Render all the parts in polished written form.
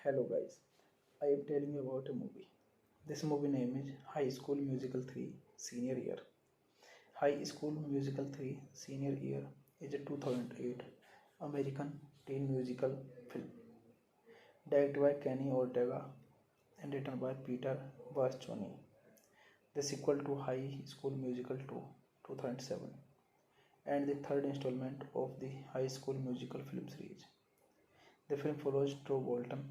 Hello guys, I am telling you about a movie. This movie name is High School Musical 3 Senior Year. High School Musical 3 Senior Year is a 2008 American teen musical film directed by Kenny Ortega and written by Peter Bascioni. The sequel to High School Musical 2 2007 and the third installment of the High School Musical film series. The film follows Drew Bolton,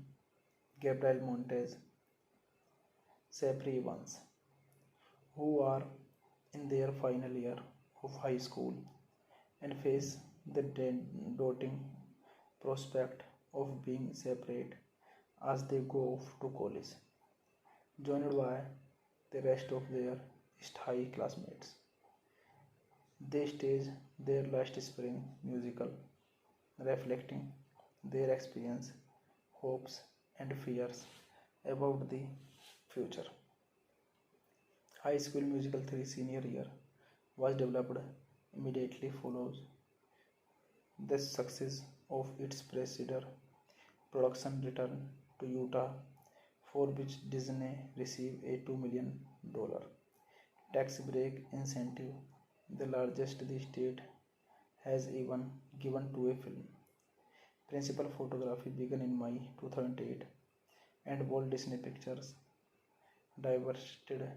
Gabriel Montez, Sapri Evans, who are in their final year of high school and face the daunting prospect of being separate as they go off to college, joined by the rest of their East High classmates. They stage their last spring musical, reflecting their experience, hopes, and fears about the future. High School Musical 3 Senior Year was developed immediately follows the success of its predecessor. Production returned to Utah, for which Disney received a $2 million tax break incentive, the largest the state has even given to a film. Principal photography began in May 2008, and Walt Disney Pictures diverted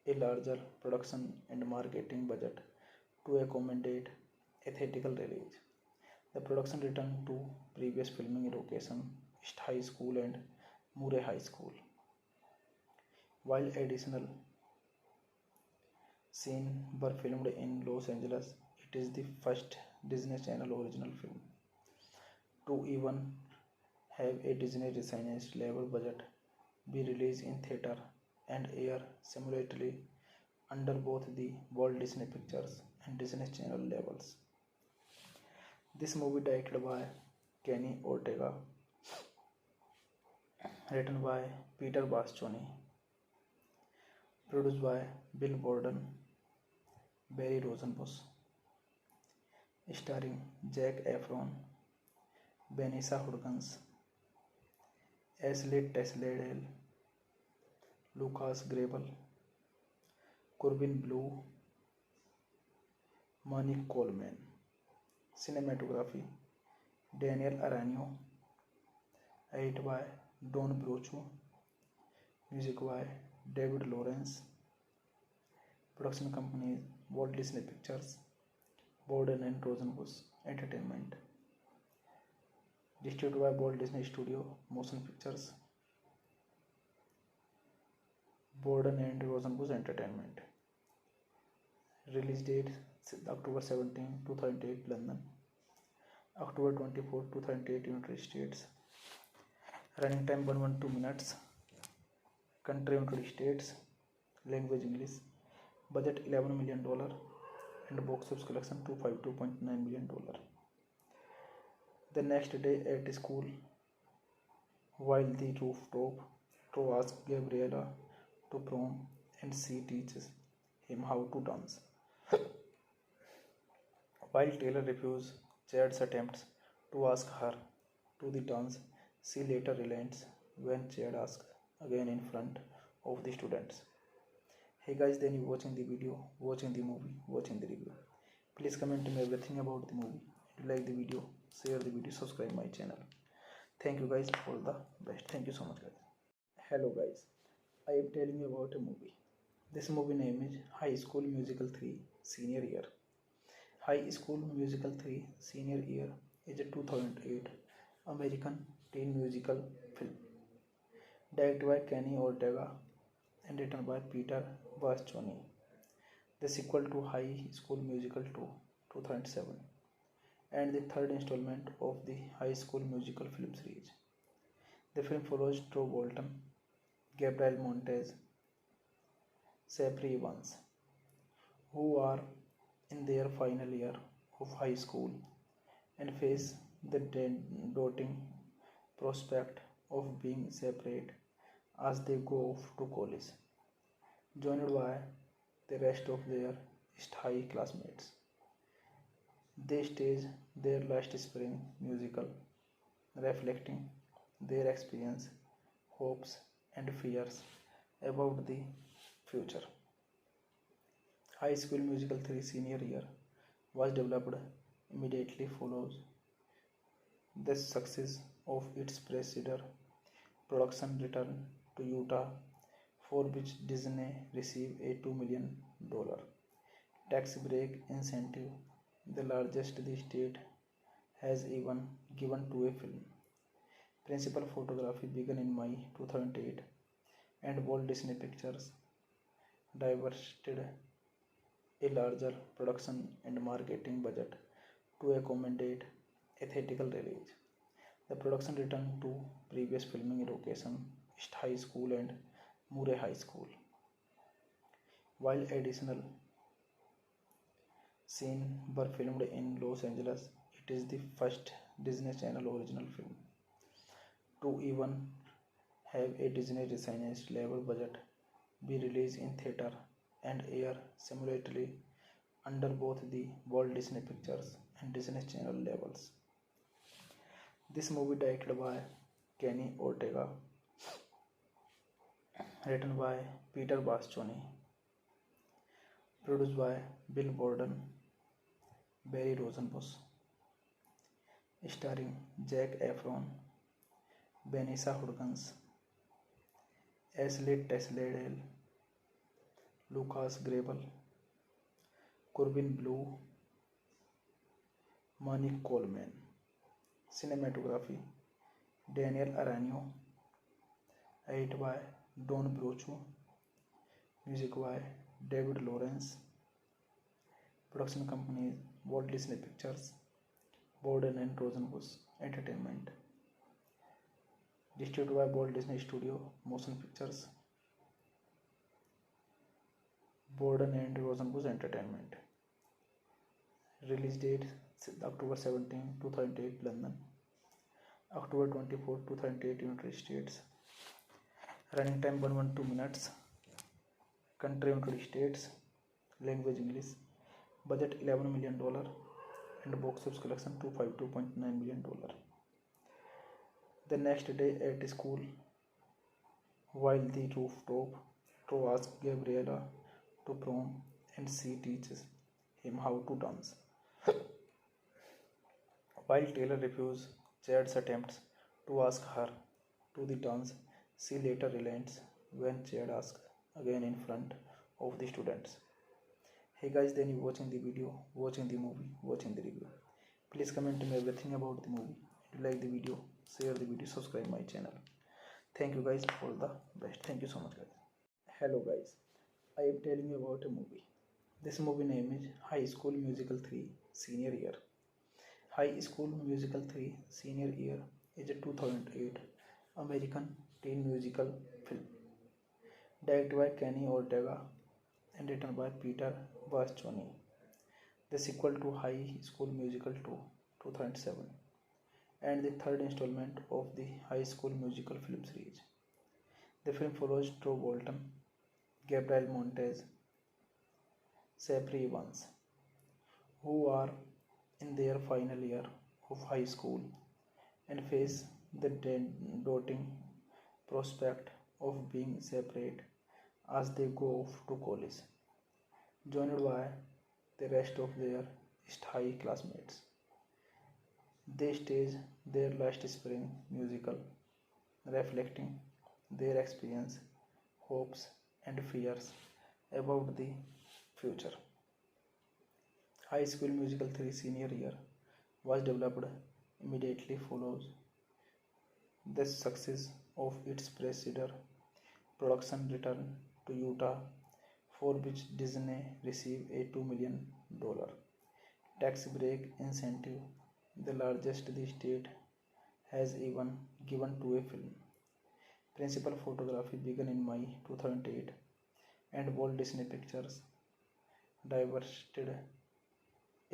a larger production and marketing budget to accommodate a theatrical release. The production returned to previous filming location, East High School and Murray High School. While additional scenes were filmed in Los Angeles, it is the first Disney Channel original film to even have a Disney licensed level budget be released in theater and air simultaneously under both the Walt Disney Pictures and Disney Channel labels. This movie directed by Kenny Ortega, written by Peter Bascioni, produced by Bill Borden, Barry Rosenbush, starring Zac Efron, Vanessa Hudgens, Ashley Tisdale, Lucas Grabeel, Corbin Bleu, Monique Coleman. Cinematography Daniel Aranio, edited by Don Brochu, music by David Lawrence. Production companies Walt Disney Pictures, Borden and Rosenbush Entertainment. Distributed by Walt Disney Studio Motion Pictures, Borden and Rosenbush Entertainment. Release date October 17, 2008 London, October 24, 2008 United States. Running time 112 minutes. Country United States. Language English. Budget $11 million and box office collection $252.9 million. The next day at school, while the rooftop, Tro asks Gabriella to prom and she teaches him how to dance. While Taylor refuses Chad's attempts to ask her to the dance, she later relents when Chad asks again in front of the students. Hey guys, then you watching the video, watching the movie, watching the review. Please comment me everything about the movie. If you like the video, share the video, subscribe my channel. Thank you guys, all the best. Thank you so much guys. Hello guys, I am telling you about a movie. This movie name is High School Musical 3 Senior Year. High School Musical 3 Senior Year is a 2008 American teen musical film directed by Kenny Ortega and written by Peter Bascioni. The sequel to High School Musical 2 2007 and the third installment of the High School Musical film series. The film follows Drew Bolton, Gabriel Montez, Sapri Evans, who are in their final year of high school and face the daunting prospect of being separate as they go off to college, joined by the rest of their East High classmates. They stage their last spring musical, reflecting their experience, hopes, and fears about the future. High School Musical 3 senior year was developed immediately follows the success of its preceded production return to Utah, for which Disney received a $2 million tax break incentive, the largest the state has even given to a film. Principal photography began in May 2008, and Walt Disney Pictures diverted a larger production and marketing budget to accommodate a theatrical release. The production returned to previous filming location, East High School and Murray High School, while additional scenes were filmed in Los Angeles. It is the first Disney Channel original film to even have a Disney licensed level budget be released in theater and air simultaneously under both the Walt Disney Pictures and Disney Channel labels. This movie directed by Kenny Ortega, written by Peter Bascioni, produced by Bill Borden, Barry Rosenbush, starring Zac Efron, Vanessa Hudgens, Ashley Tisdale, Lucas Grabeel, Corbin Bleu, Monique Coleman. Cinematography Daniel Arano, edited by Don Brochu, music by David Lawrence, production companies Walt Disney Pictures, Borden and Rosenbush Entertainment, distributed by Walt Disney Studio Motion Pictures, Borden and Rosenbush Entertainment. Release date October 17, 2008 London, October 24, 2008 United States. Running time 112 minutes. Country United States. Language English. Budget $11 million and box office collection $252.9 million. The next day at school, while the rooftop to ask Gabriella to prom, and she teaches him how to dance. While Taylor refuses Chad's attempts to ask her to the dance, she later relents when Chad asks again in front of the students. Hey guys, then you watching the video, watching the movie, watching the review. Please comment me everything about the movie. If you like the video, share the video, subscribe my channel. Thank you guys, all the best. Thank you so much guys. Hello guys, I am telling you about a movie. This movie name is High School Musical 3 Senior Year. High School Musical 3 Senior Year is a 2008 American teen musical film directed by Kenny Ortega and written by Peter Bascioni. The sequel to High School Musical 2 2007 and the third installment of the High School Musical film series. The film follows Drew Bolton, Gabriel Montez, Sapri Evans, who are in their final year of high school and face the daunting prospect of being separate as they go off to college, joined by the rest of their East High classmates. They stage their last spring musical, reflecting their experience, hopes, and fears about the future. High School Musical 3 senior year was developed immediately follows the success of its preceded production return to Utah, for which Disney received a $2 million tax break incentive, the largest the state has even given to a film. Principal photography began in May 2008, and Walt Disney Pictures diverted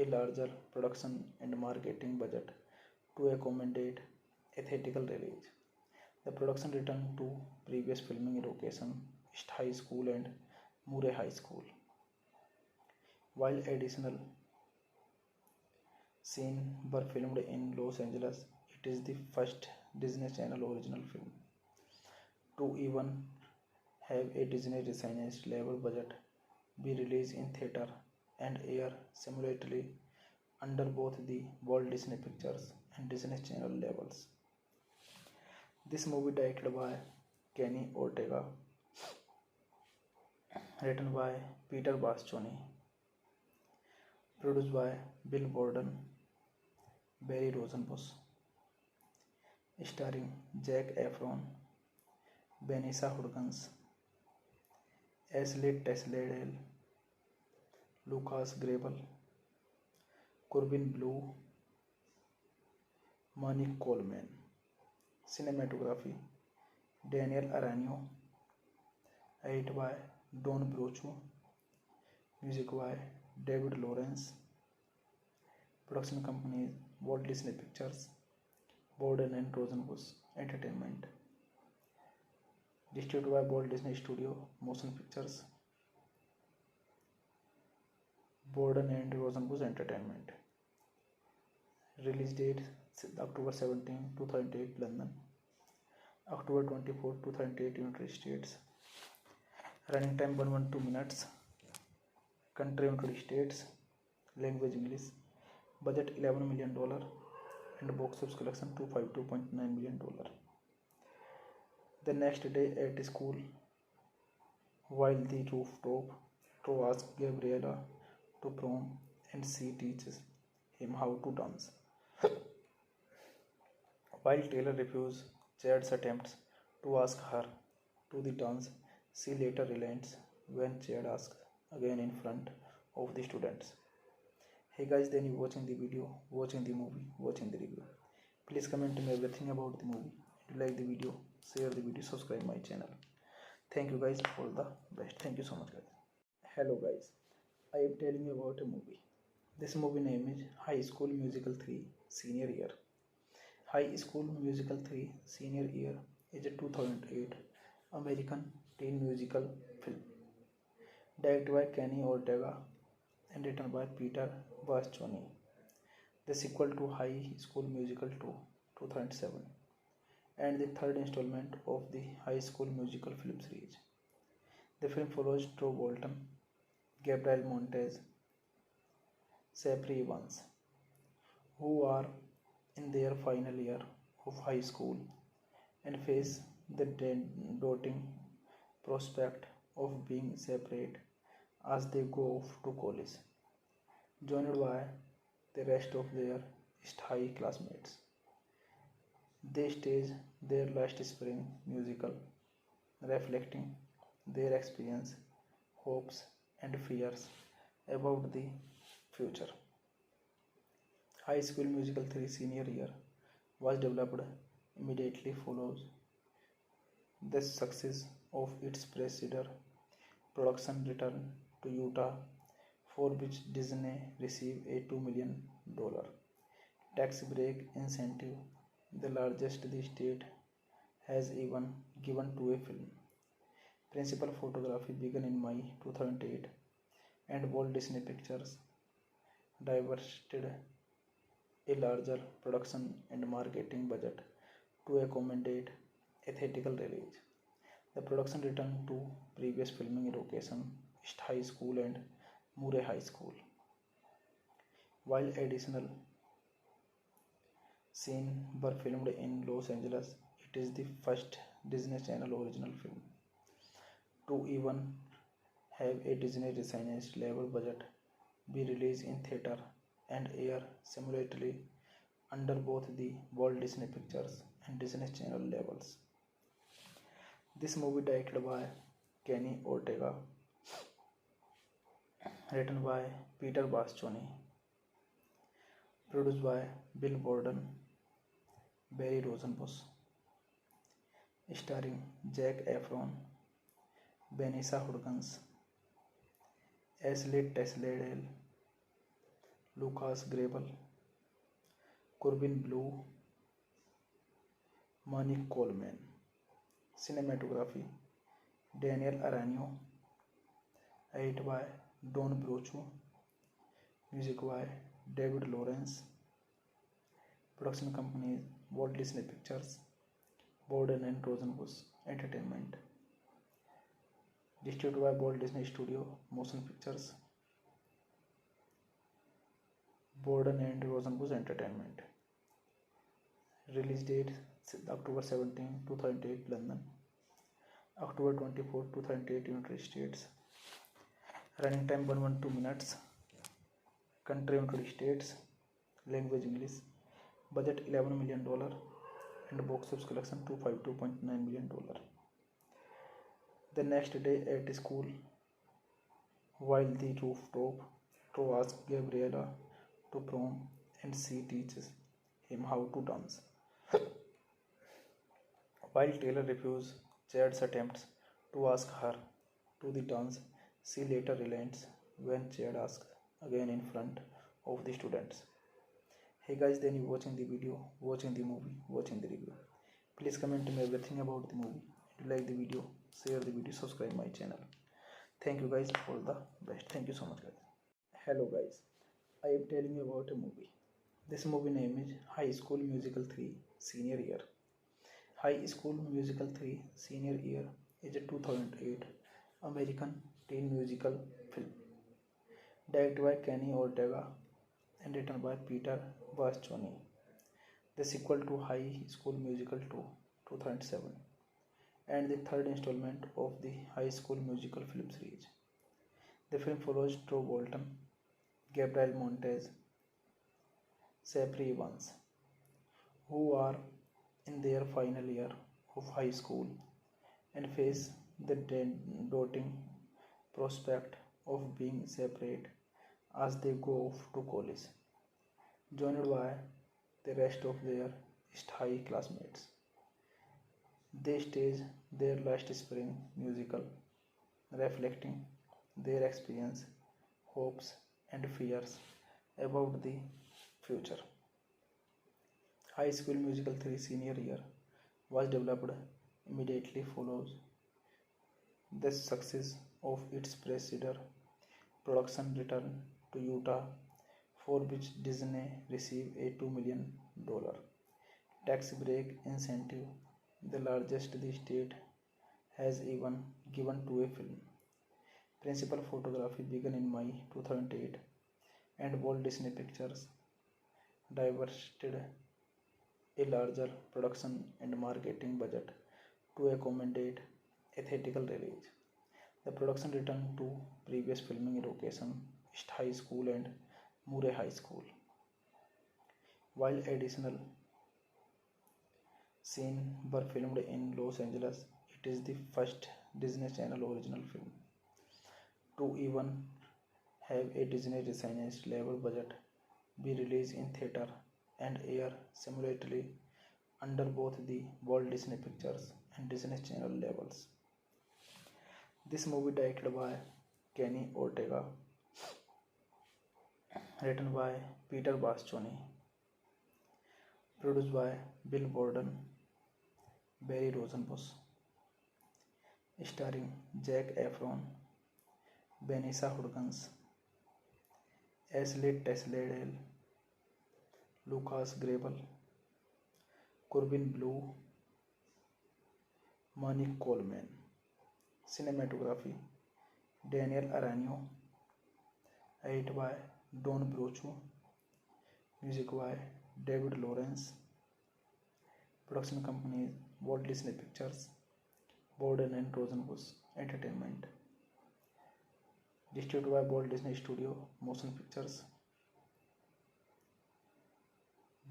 a larger production and marketing budget to accommodate a theatrical release. The production returned to previous filming location, East High School and Murray High School, while additional scenes were filmed in Los Angeles. It is the first Disney Channel original film. To even have a Disney Renaissance level budget be released in theater and air simultaneously under both the Walt Disney Pictures and Disney Channel levels. This movie directed by Kenny Ortega, written by Peter Bascioni, produced by Bill Borden, Barry Rosenbush, starring Zac Efron, Vanessa Hudgens, Ashley Tisdale, Lucas Grabeel, Corbin Bleu, Monique Coleman. Cinematography Daniel Arano, edit by Don Brochu, music by David Lawrence, production companies Walt Disney Pictures, Borden and Rosenbush Entertainment, distributed by Walt Disney Studio Motion Pictures, Borden and Rosenbush Entertainment. Release date October 17, 2008 London, October 24, 2008 United States. Running time 112 minutes. Country United States. Language English. Budget $11 million and box office collection $252.9 million. The next day at school, while the rooftop to ask Gabriella to prom and she teaches him how to dance. While Taylor refuses Chad's attempts to ask her to the dance, she later relents when Chad asks again in front of the students. Hey guys, then you watching the video, watching the movie, watching the review. Please comment me everything about the movie. If you like the video, share the video, subscribe my channel. Thank you guys, all the best. Thank you so much guys. Hello guys, I am telling you about a movie. This movie name is High School Musical 3 Senior Year. High School Musical 3 Senior Year is a 2008 American teen musical film directed by Kenny Ortega and written by Peter Bascioni. The sequel to High School Musical 2 2007 and the third installment of the High School Musical film series. The film follows Drew Bolton, Gabriel Montez, Sapri Evans, who are in their final year of high school and face the daunting prospect of being separate as they go off to college, joined by the rest of their East High classmates. They stage their last spring musical, reflecting their experience, hopes, and fears about the future. High School Musical 3 Senior Year was developed immediately follows the success of its preceded production Return to Utah, for which Disney received a $2 million tax break incentive, the largest the state has even given to a film. Principal photography began in May 2008 and Walt Disney Pictures diverted a larger production and marketing budget to accommodate a theatrical release. The production returned to previous filming location East High School and Murray High School. While additional scenes were filmed in Los Angeles, it is the first Disney Channel original film to even have a Disney Renaissance level budget be released in theater and air simultaneously under both the Walt Disney Pictures and Disney Channel levels. This movie directed by Kenny Ortega, written by Peter Bascioni, produced by Bill Borden, Barry Rosenbush, starring Zac Efron, Vanessa Hudgens, Ashley Tisdale, Lucas Grabeel, Corbin Bleu, Monique Coleman. Cinematography Daniel Arano, edit by Don Brochu, music by David Lawrence, Production companies Walt Disney Pictures, Borden and Rosenbusch Entertainment. Distributed by Walt Disney Studio Motion Pictures, Borden and Rosenbusch Entertainment. Release date October 17, 2008 London, October 24, 2008 United States. Running time 112 minutes. Country United States. Language English. Budget $11 million and box office collection $252.9 million. The next day at school, while the rooftop to ask Gabriella to prom and she teaches him how to dance. While Taylor refuses Chad's attempts to ask her to the dance, she later relents when Chad asks again in front of the students. Hey guys, then you watching the video, watching the movie, watching the review. Please comment me everything about the movie. If you like the video, share the video, subscribe my channel. Thank you guys, all the best. Thank you so much guys. Hello guys, I am telling you about a movie. This movie name is High School Musical 3 Senior Year. High School Musical 3 Senior Year is a 2008 American teen musical film directed by Kenny Ortega and written by Peter Bascioni. The sequel to High School Musical 2 2007 and the third installment of the High School Musical film series. The film follows Drew Bolton, Gabriel Montez, Sapri Evans, who are in their final year of high school and face the daunting prospect of being separate as they go off to college, joined by the rest of their East High classmates. They stage their last spring musical, reflecting their experience, hopes, and fears about the future. High School Musical 3 Senior Year was developed immediately follows the success of its preceded production return to Utah, for which Disney received a $2 million tax break incentive, the largest the state has even given to a film. Principal photography began in May 2008, and Walt Disney Pictures diverted a larger production and marketing budget to accommodate a theatrical release. The production returned to previous filming location, East High School and Murray High School. While additional scenes were filmed in Los Angeles, it is the first Disney Channel original film to even have a Disney licensed level budget be released in theater and air simultaneously under both the Walt Disney Pictures and Disney Channel labels. This movie directed by Kenny Ortega, written by Peter Bascioni, produced by Bill Borden, Barry Rosenbusch, starring Zac Efron, Vanessa Hudgens, Ashley Tisdale, Lucas Grabeel, Corbin Bleu, Monique Coleman. Cinematography Daniel Arano, edited by Don Brochu, music by David Lawrence. Production companies Walt Disney Pictures, Borden and Rosenbusch Entertainment. Distributed by Walt Disney Studio Motion Pictures,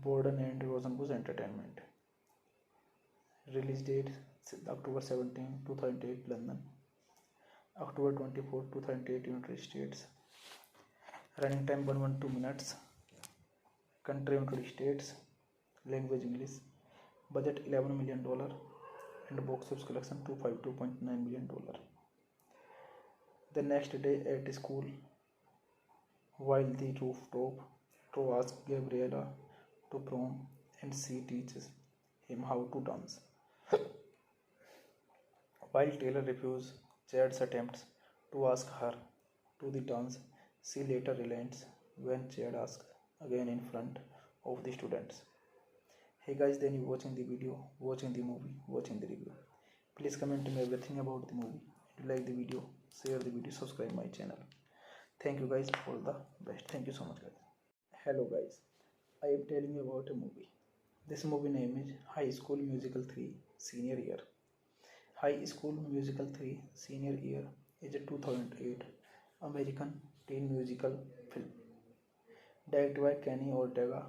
Borden and Rosenbusch Entertainment. Release date October 17, 2008 London, October 24, 2008 United States. Running time 112 minutes. Country United States. Language English. Budget $11 million and box office collection $252.9 million. The next day at school, while the rooftop to ask Gabriella to prom and she teaches him how to dance. While Taylor refuses Chad's attempts to ask her to the dance, she later relents when Chad asks again in front of the students. Hey guys, then you watching the video, watching the movie, watching the review. Please comment me everything about the movie. If you like the video, share the video, subscribe my channel. Thank you guys, all the best. Thank you so much guys. Hello guys, I am telling you about a movie. This movie name is High School Musical 3 Senior Year. High School Musical 3 Senior Year is a 2008 American teen musical film directed by Kenny Ortega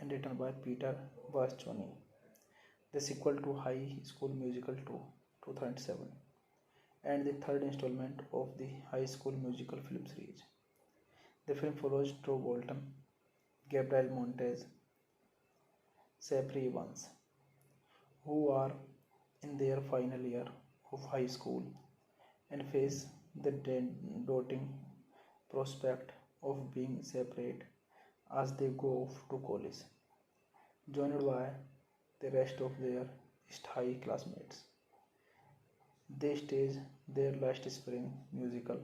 and written by Peter Bascioni. The sequel to High School Musical 2 2007 and the third installment of the High School Musical film series. The film follows Drew Bolton, Gabriel Montez, Sapri Evans, who are in their final year of high school and face the daunting prospect of being separate as they go off to college, joined by the rest of their East High classmates. They stage their last spring musical,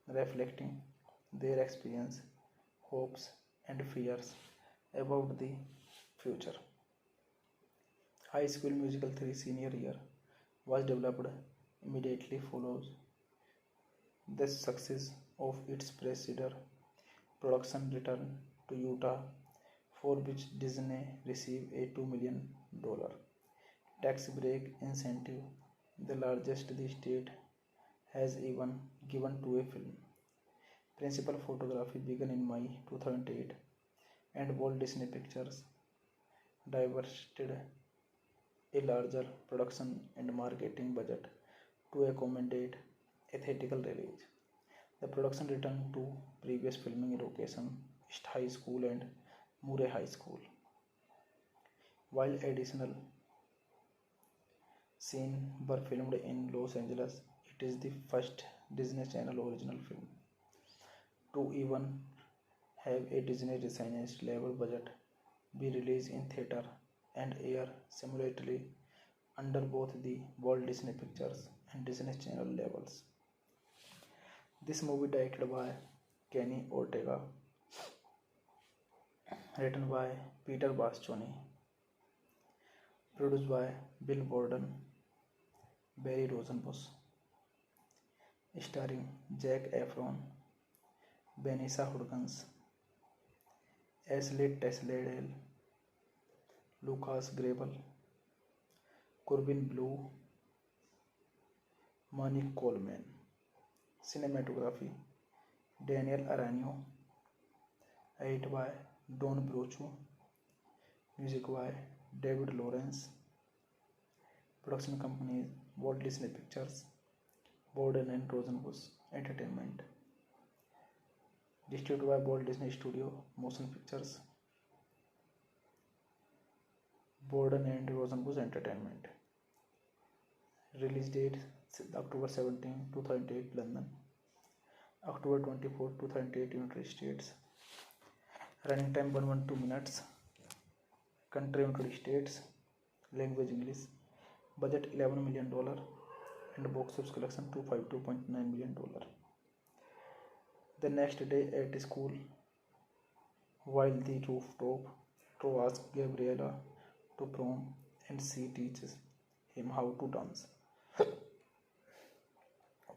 reflecting their experience, hopes, and fears about the future. High School Musical 3 Senior Year was developed immediately follows the success of its preceded production return to Utah, for which Disney received a $2 million tax break incentive, the largest the state has even given to a film. Principal photography began in May 2008, and Walt Disney Pictures diverted a larger production and marketing budget to accommodate a theatrical release. The production returned to previous filming location, East High School and Murray High School, while additional scenes were filmed in Los Angeles. It is the first Disney Channel original film to even have a Disney licensed level budget be released in theater and air simultaneously under both the Walt Disney Pictures and Disney Channel labels. This movie directed by Kenny Ortega, written by Peter Bascioni, produced by Bill Borden, Barry Rosenbush, starring Zac Efron, Vanessa Hudgens, Ashley Tisdale, Lucas Grabeel, Corbin Bleu, Monique Coleman. Cinematography Daniel Arano, edited by Don Brochu, music by David Lawrence, production companies Walt Disney Pictures, Borden and Rosenbush Entertainment, distributed by Walt Disney Studio Motion Pictures, Borden and Rosenbush Entertainment. Release date October 17, 2008 London, October 24, 2008 United States. Running time 112 minutes. Country United States. Language English. Budget $11 million and box office collection $252.9 million. The next day at school, while the rooftop Tro asks Gabriella to prom and she teaches him how to dance.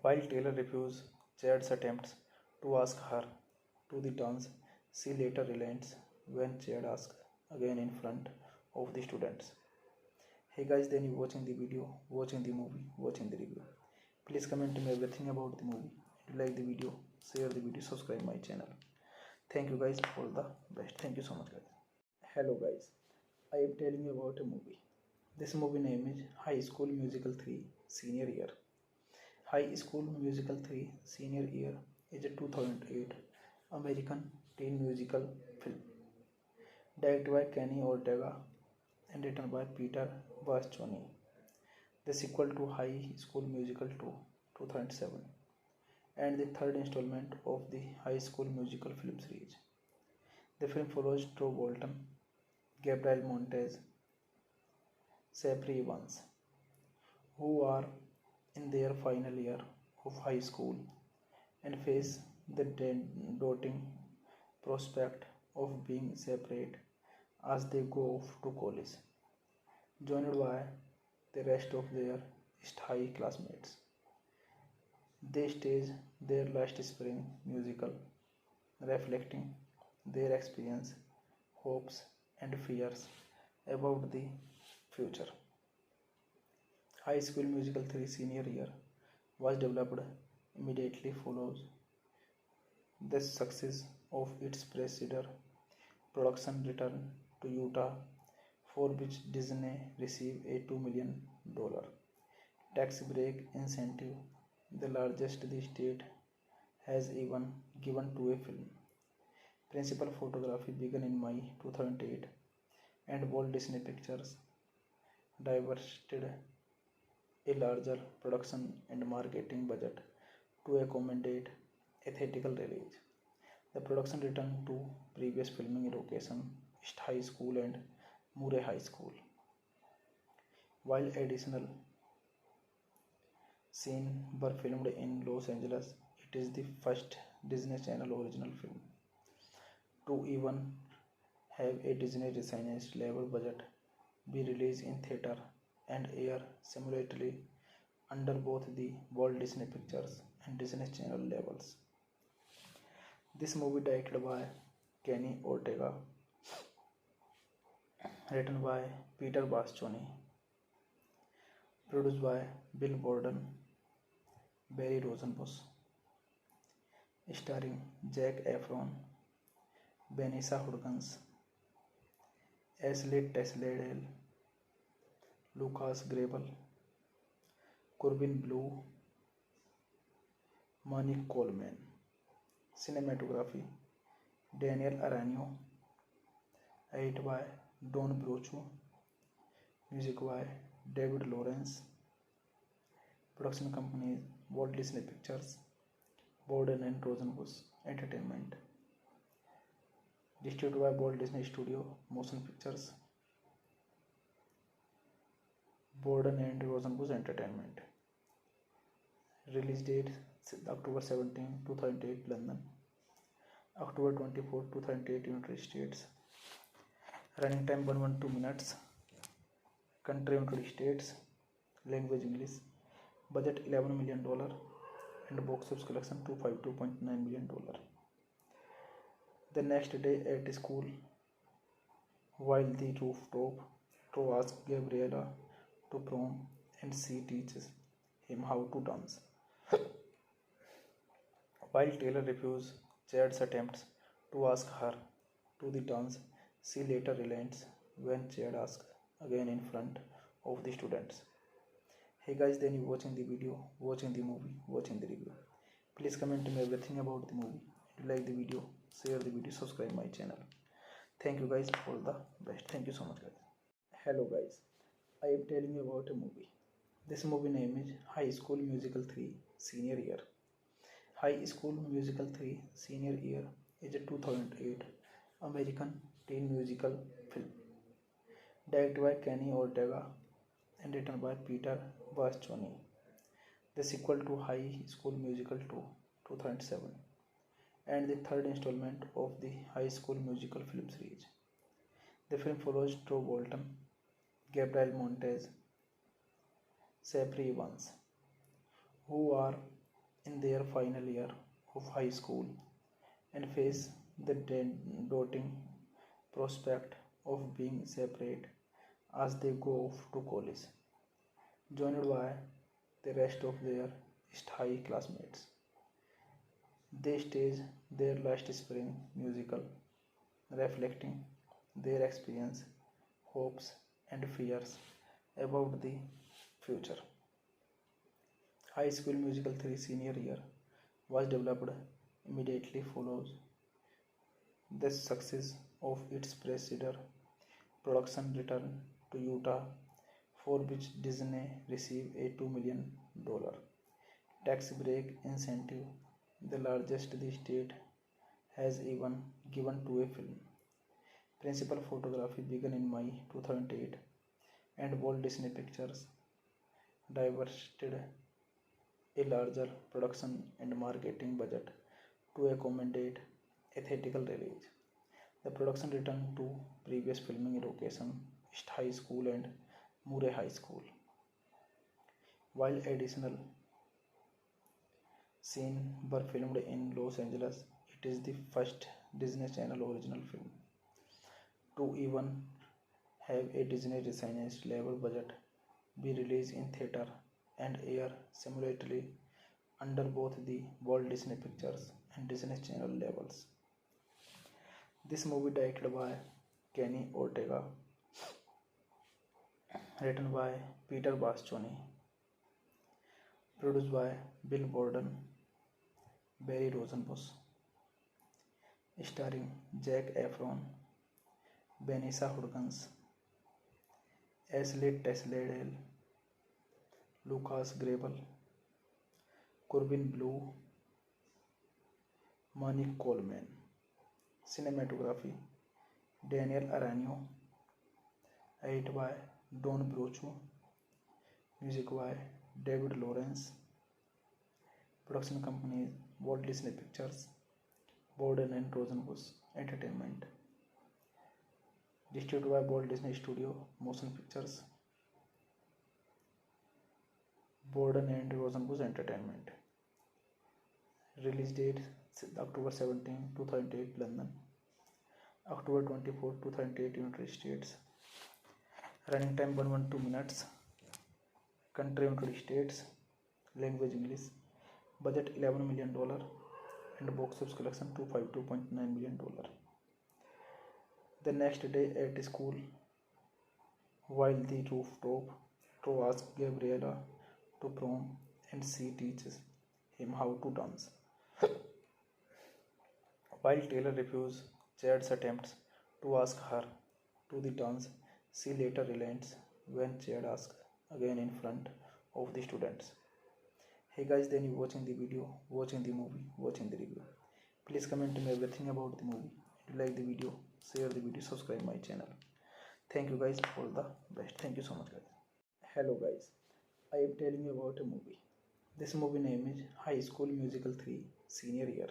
While Taylor refuses Chad's attempts to ask her to the dance, she later relents when Chad asks again in front of the students. Hey guys, then you watching the video, watching the movie, watching the review. Please comment me everything about the movie. If you like the video, share the video, subscribe my channel. Thank you guys, all the best. Thank you so much guys. Hello guys, I am telling you about a movie. This movie name is High School Musical 3 Senior Year. High School Musical 3 Senior Year is a 2008 American teen musical film directed by Kenny Ortega and written by Peter Bascioni. The sequel to High School Musical 2 2007 and the third installment of the High School Musical film series. The film follows Drew Bolton, Gabriel Montez, Sapri Evans, who are in their final year of high school and face the daunting prospect of being separate as they go off to college, joined by the rest of their high classmates. They stage their last spring musical, reflecting their experience, hopes, and fears about the future. High School Musical 3 senior year was developed immediately follows the success of its preceded production return to Utah, for which Disney received a $2 million tax break incentive, the largest the state has even given to a film. Principal photography began in May 2008, and Walt Disney Pictures diverted a larger production and marketing budget to accommodate a theatrical release. The production returned to previous filming location, East High School and Murray High School, while additional scenes were filmed in Los Angeles. It is the first Disney Channel original film to even have a Disney licensed level budget be released in theater and air simultaneously under both the Walt Disney Pictures and Disney Channel labels. This movie directed by Kenny Ortega, written by Peter Bascioni, produced by Bill Borden, Barry Rosenbush, starring Zac Efron, Vanessa Hudgens, Ashley Tisdale, Lucas Grabeel, Corbin Bleu, Monique Coleman. Cinematography Daniel Arano, edit by Don Brochu, music by David Lawrence, production companies Walt Disney Pictures, Borden and Rosenbush Entertainment, distributed by Walt Disney Studio Motion Pictures, Borden and Rosenbush Entertainment. Release date October 17, 2008 London, October 24, 2008 United States. Running time 112 minutes. Country United States. Language English. Budget $11 million and box office collection $252.9 million. The next day at school, while the rooftop to ask Gabriella to prom, and she teaches him how to dance. While Taylor refuses Chad's attempts to ask her to the dance, she later relents when Chad asks again in front of the students. Hey guys, then you watching the video, watching the movie, watching the review. Please comment me everything about the movie. If you like the video, share the video, subscribe my channel. Thank you guys, all the best. Thank you so much guys. Hello guys, I am telling you about a movie. This movie name is High School Musical 3 Senior Year. High School Musical 3 Senior Year is a 2008 American teen musical film directed by Kenny Ortega and written by Peter Bascioni. The sequel to High School Musical 2 2007 and the third installment of the High School Musical film series. The film follows Drew Bolton, Gabriel Montez, Sapri Evans, who are in their final year of high school and face the daunting prospect of being separate as they go off to college, joined by the rest of their high classmates. They stage their last spring musical, reflecting their experience, hopes, and fears about the future. High School Musical 3 senior year was developed immediately follows the success of its preceded production return to Utah, for which Disney received a $2 million tax break incentive, the largest the state has even given to a film. Principal photography began in May 2008, and Walt Disney Pictures diverted a larger production and marketing budget to accommodate a theatrical release. The production returned to previous filming location, East High School and Murray High School. While additional scenes were filmed in Los Angeles, it is the first Disney Channel original film to even have a Disney licensed level budget be released in theater and air simultaneously under both the Walt Disney Pictures and Disney Channel labels. This movie directed by Kenny Ortega, written by Peter Bascioni, produced by Bill Borden, Barry Rosenbush, starring Zac Efron, Vanessa Hudgens, Ashley Tisdale, Lucas Grabeel, Corbin Bleu, Monique Coleman. Cinematography Daniel Arano, edited by Don Brochu, music by David Lawrence, production companies Walt Disney Pictures, Borden and Rosenbush Entertainment, distributed by Walt Disney Studio Motion Pictures, Borden and Rosenbush Entertainment. Release date October 17, 2008 London, October 24, 2008 United States. Running time 112 minutes. Country United States. Language English. Budget $11 million and box office collection $252.9 million. The next day at school, while the rooftop to ask Gabriella to prom and she teaches him how to dance. While Taylor refuses Chad's attempts to ask her to the dance, she later relents when Chad asks again in front of the students. Hey guys, then you watching the video, watching the movie, watching the review. Please comment me everything about the movie. If you like the video, share the video, subscribe my channel. Thank you guys, all the best. Thank you so much guys. Hello guys, I am telling you about a movie. This movie name is High School Musical 3 Senior Year.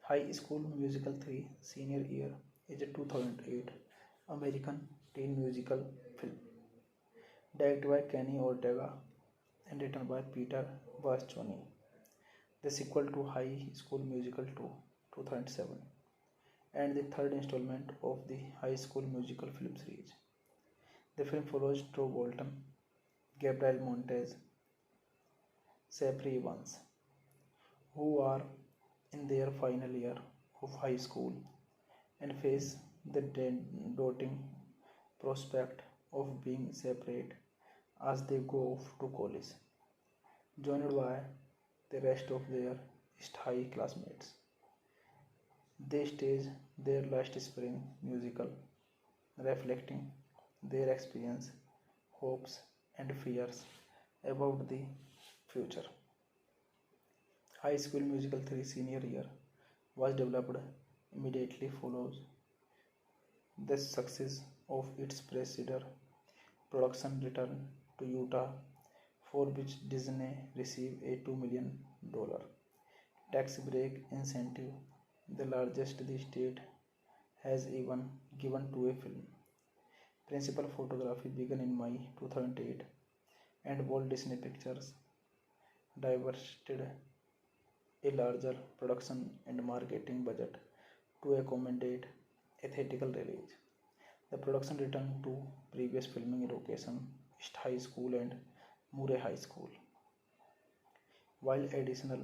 High School Musical 3 Senior Year is a 2008 American teen musical film directed by Kenny Ortega and written by Peter Bascioni. The sequel to High School Musical 2 2007 and the third installment of the High School Musical film series. The film follows Drew Bolton, Gabriel Montez, Sapri Evans, who are in their final year of high school and face the daunting prospect of being separate as they go off to college, joined by the rest of their East High classmates. They stage their last spring musical, reflecting their experience, hopes, and fears about the future. High School Musical 3 Senior Year was developed immediately follows the success of its preceding production return to Utah, for which Disney received a $2 million tax break incentive, the largest the state has even given to a film. Principal photography began in May 2008, and Walt Disney Pictures diverted a larger production and marketing budget to accommodate a theatrical release. The production returned to previous filming location, East High School and Murray High School. While additional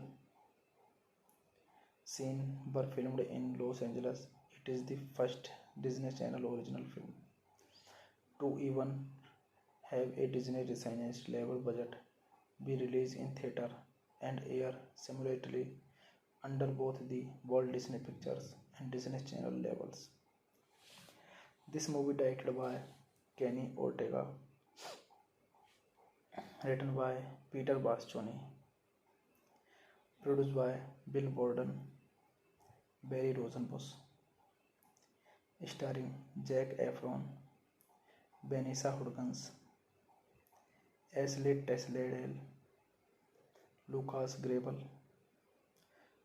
scenes were filmed in Los Angeles, it is the first Disney Channel original film to even have a Disney licensed level budget be released in theater and air simultaneously under both the Walt Disney Pictures and Disney Channel labels. This movie directed by Kenny Ortega, written by Peter Bascioni, produced by Bill Borden, Barry Rosenbush, starring Zac Efron, Vanessa Hudgens, Ashley Tisdale, Lucas Grabeel,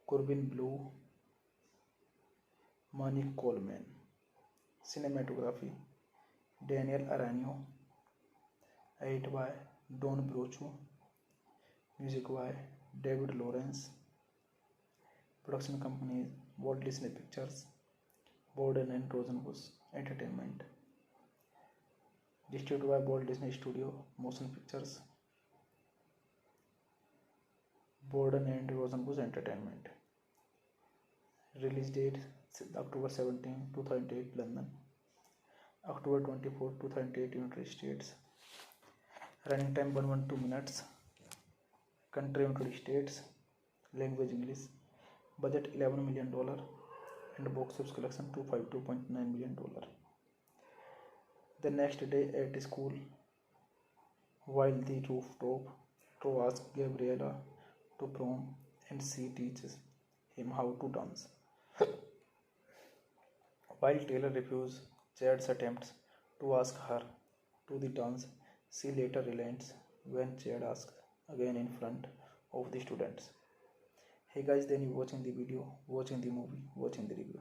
Corbin Bleu, Monique Coleman. Cinematography Daniel Aranio. Edit by Don Brochu. Music by David Lawrence. Production companies Walt Disney Pictures, Borden and Rosenbush Entertainment. Distributed by Walt Disney Studio Motion Pictures, Borden and Rosenbush Entertainment. Release date October 17, 2008 London, October 24, 2008 United States. Running time 112 minutes. Country United States. Language English. Budget $11 million and box office collection $252.9 million. The next day at school, while the rooftop to ask Gabriella to prom and she teaches him how to dance. While Taylor refuses Chad's attempts to ask her to the dance, she later relents when Chad asks again in front of the students. Hey guys, then you watching the video, watching the movie, watching the review.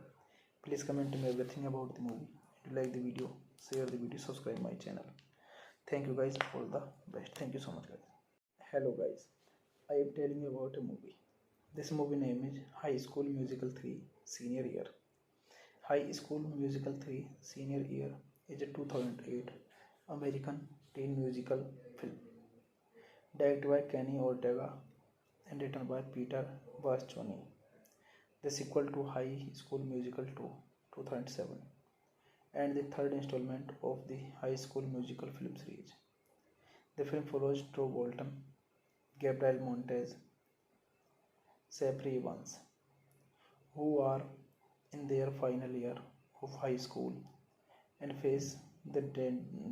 Please comment me everything about the movie. If you like the video, share the video, subscribe my channel. Thank you guys, all the best. Thank you so much guys. Hello guys, I am telling you about a movie. This movie name is High School Musical 3 Senior Year. High School Musical 3 Senior Year is a 2008 American teen musical film directed by Kenny Ortega and written by Peter Bascioni. The sequel to High School Musical 2 2007 and the third installment of the High School Musical film series. The film follows Drew Bolton, Gabriel Montez, Sapri Evans, who are in their final year of high school and face the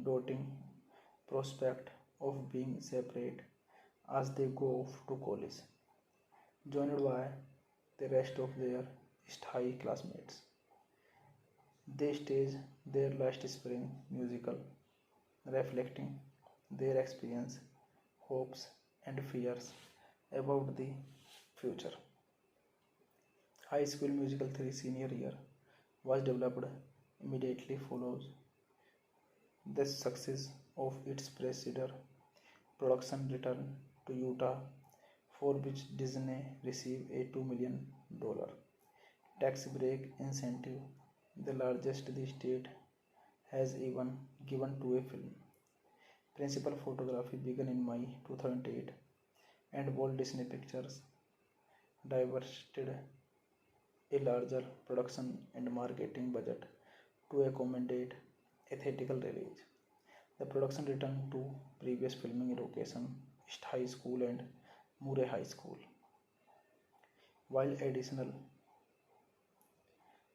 daunting prospect of being separate as they go off to college, joined by the rest of their East High classmates. They stage their last spring musical, reflecting their experience, hopes, and fears about the future. High School Musical 3 Senior Year was developed immediately follows the success of its preceded production return to Utah, for which Disney received a $2 million tax break incentive, the largest the state has even given to a film. Principal photography began in May 2008, and Walt Disney Pictures diverted a larger production and marketing budget to accommodate a theatrical release. The production returned to previous filming location, East High School and Murray High School. While additional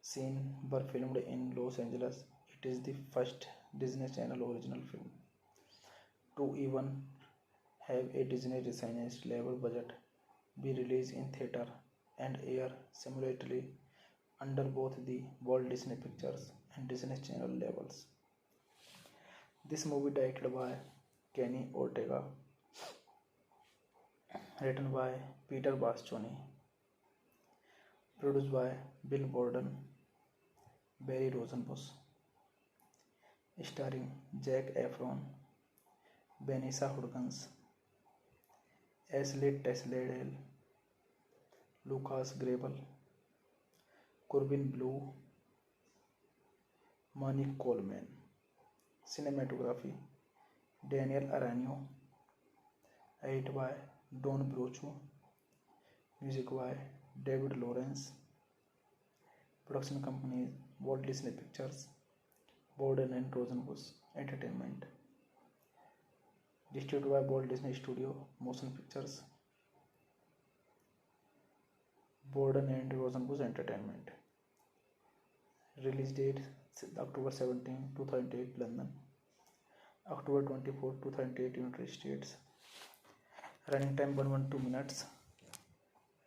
scenes were filmed in Los Angeles, it is the first Disney Channel original film to even have a Disney licensed level budget be released in theater and air simultaneously under both the Walt Disney Pictures and Disney Channel labels. This movie directed by Kenny Ortega, written by Peter Bascioni, produced by Bill Borden, Barry Rosenbush, starring Zac Efron, Vanessa Hudgens, Ashley Tisdale, Lucas Grabeel, Corbin Bleu, Monique Coleman. Cinematography Daniel Aranio. Edit by Don Brochu. Music by David Lawrence. Production companies Walt Disney Pictures, Borden and Rosenbush Entertainment. Distributed by Walt Disney Studio Motion Pictures, Borden and Rosenbush Entertainment. Release date October 17, 2008 London, October 24, 2008 United States. Running time 112 minutes.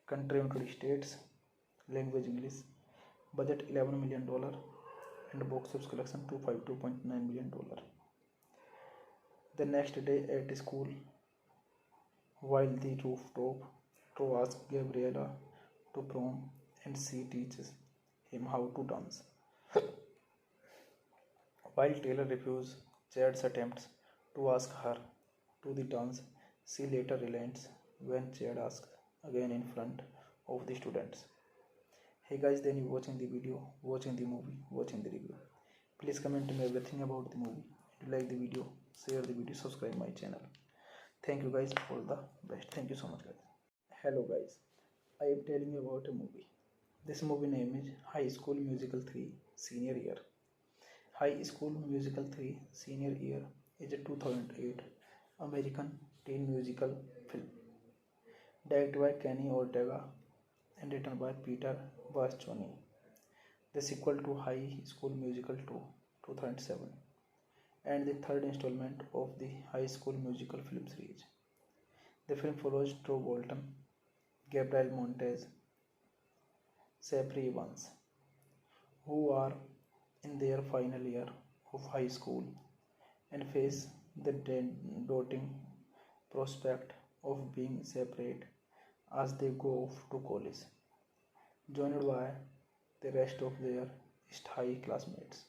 Country United States. Language English. Budget $11 million and box office collection $252.9 million. The next day at school, while the rooftop to ask Gabriella to prom and she teaches him how to dance. While Taylor refuses Chad's attempts to ask her to the dance, she later relents when Chad asks again in front of the students. Hey guys, then you watching the video, watching the movie, watching the review. Please comment me everything about the movie. If you like the video, share the video, subscribe my channel. Thank you guys, all the best. Thank you so much guys. Hello guys, I am telling you about a movie. This movie name is High School Musical 3 Senior Year. High School Musical 3 Senior Year is a 2008 American teen musical film directed by Kenny Ortega and written by Peter Bascioni. The sequel to High School Musical 2 2007 and the third installment of the High School Musical film series. The film follows Drew Bolton, Gabriel Montez, Sapri Evans, who are in their final year of high school and face the daunting prospect of being separate as they go off to college, joined by the rest of their East High classmates.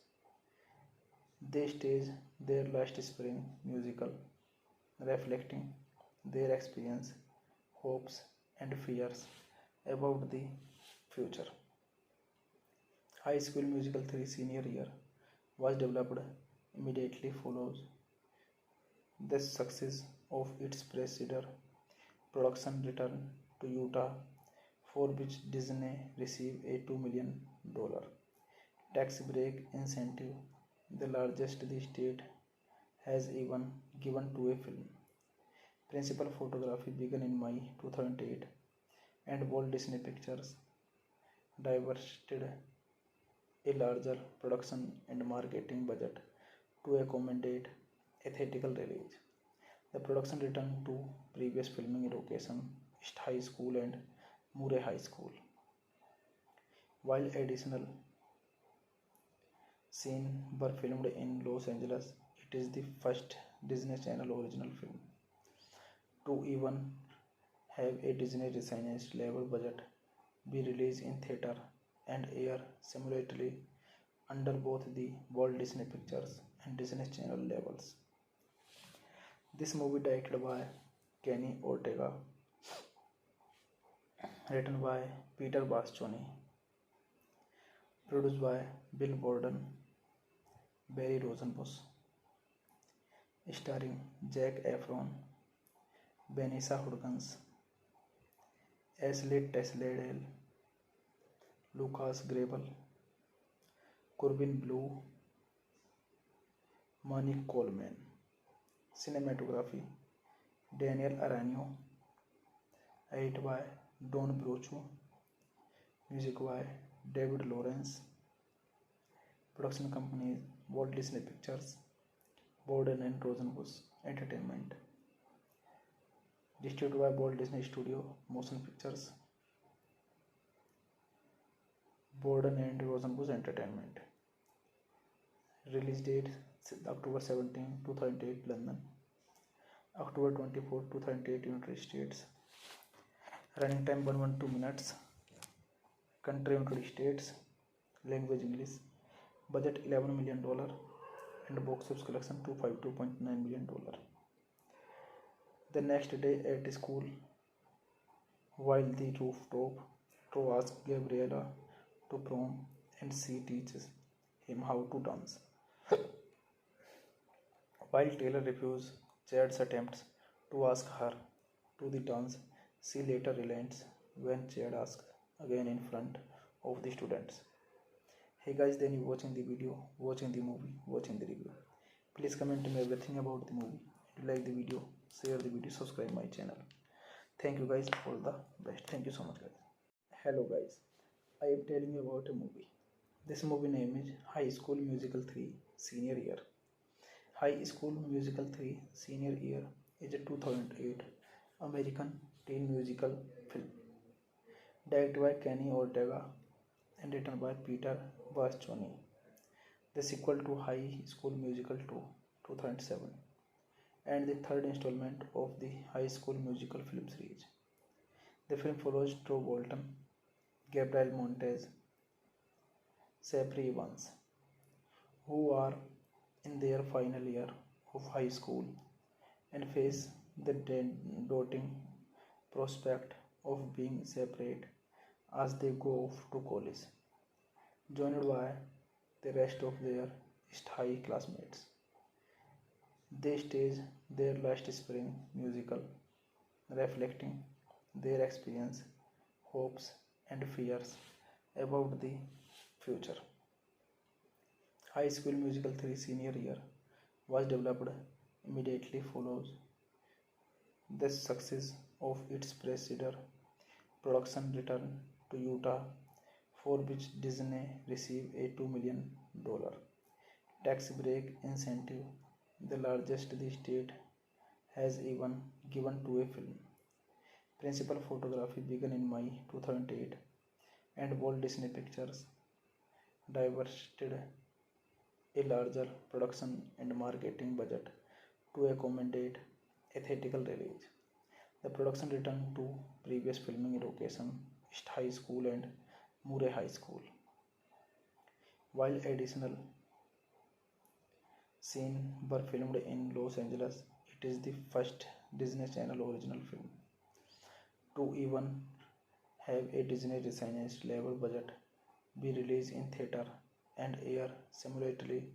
They stage their last spring musical, reflecting their experience, hopes, and fears about the future. High School Musical 3 Senior Year was developed immediately follows the success of its predecessor production Return to Utah, for which Disney received a $2 million tax break incentive, the largest the state has even given to a film. Principal photography began in May 2008 and Walt Disney Pictures diverted a larger production and marketing budget to accommodate a theatrical release. The production returned to previous filming location East High School and Murray High School, while additional scenes were filmed in Los Angeles. It is the first Disney Channel original film to even have a Disney licensed level budget be released in theater and air simultaneously under both the Walt Disney Pictures and Disney Channel labels. This movie directed by Kenny Ortega, written by Peter Bascioni, produced by Bill Borden, Barry Rosenbush, starring Zac Efron, Vanessa Hudgens, Ashley Tisdale, Lucas Grabeel, Corbin Bleu, Monique Coleman. Cinematography Daniel Aranio, edited by Don Brochu, music by David Lawrence. Production companies Walt Disney Pictures, Borden and Rosenbush Entertainment. Distributed by Walt Disney Studio Motion Pictures, Borden and Rosenbush Entertainment. Release date October 17, 2008 London, October 24, 2008 United States. Running time 112 minutes. Country United States. Language English. Budget $11 million and box office collection $252.9 million. The next day at school, while the rooftop, Drew asks Gabriella to prom and she teaches him how to dance. While Taylor refuses Chad's attempts to ask her to the dance, she later relents when Chad asks again in front of the students. Hey guys, then you watching the video, watching the movie, watching the review. Please comment me everything about the movie. If you like the video, share the video, subscribe my channel. Thank you guys, all the best. Thank you so much guys. Hello guys, I am telling you about a movie. This movie name is High School Musical 3 Senior Year. High School Musical 3 Senior Year is a 2008 American teen musical film directed by Kenny Ortega and written by Peter Bascioni. The sequel to High School Musical 2 2007 and the third installment of the High School Musical film series. The film follows Drew Bolton, Gabriel Montez, Sapri Evans, who are in their final year of high school and face the daunting prospect of being separate as they go off to college, joined by the rest of their East High classmates. They stage their last spring musical, reflecting their experience, hopes, and fears about the future. High School Musical 3 senior year was developed immediately follows the success of its predecessor production return to Utah, for which Disney received a $2 million tax break incentive, the largest the state has even given to a film. Principal photography began in May 2008, and Walt Disney Pictures diverted a larger production and marketing budget to accommodate a theatrical release. The production returned to previous filming location, East High School and Murray High School, while additional scenes were filmed in Los Angeles. It is the first Disney Channel original film to even have a Disney licensed level budget be released in theater and air simultaneously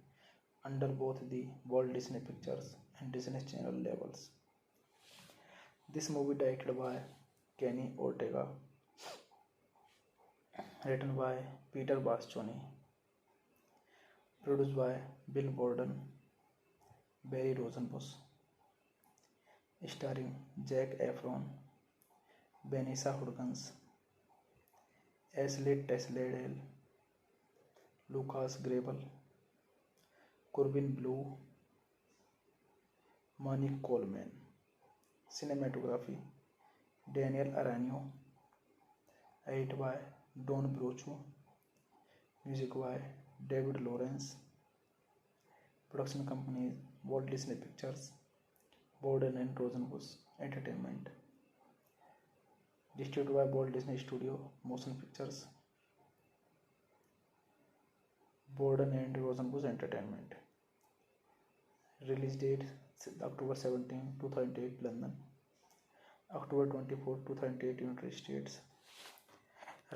under both the Walt Disney Pictures and Disney Channel labels. This movie directed by Kenny Ortega, written by Peter Bascioni, produced by Bill Borden, Barry Rosenbush, starring Zac Efron, Vanessa Hudgens, Ashley Tisdale, Lucas Grabeel, Corbin Bleu, Monique Coleman. Cinematography Daniel Aranio, edited by Don Brochu, music by David Lawrence, production companies Walt Disney Pictures, Borden and Rosenbush Entertainment, distributed by Walt Disney Studio Motion Pictures, Borden and Rosenbush Entertainment. Release date October 17, 2008 London, October 24, 2008 United States.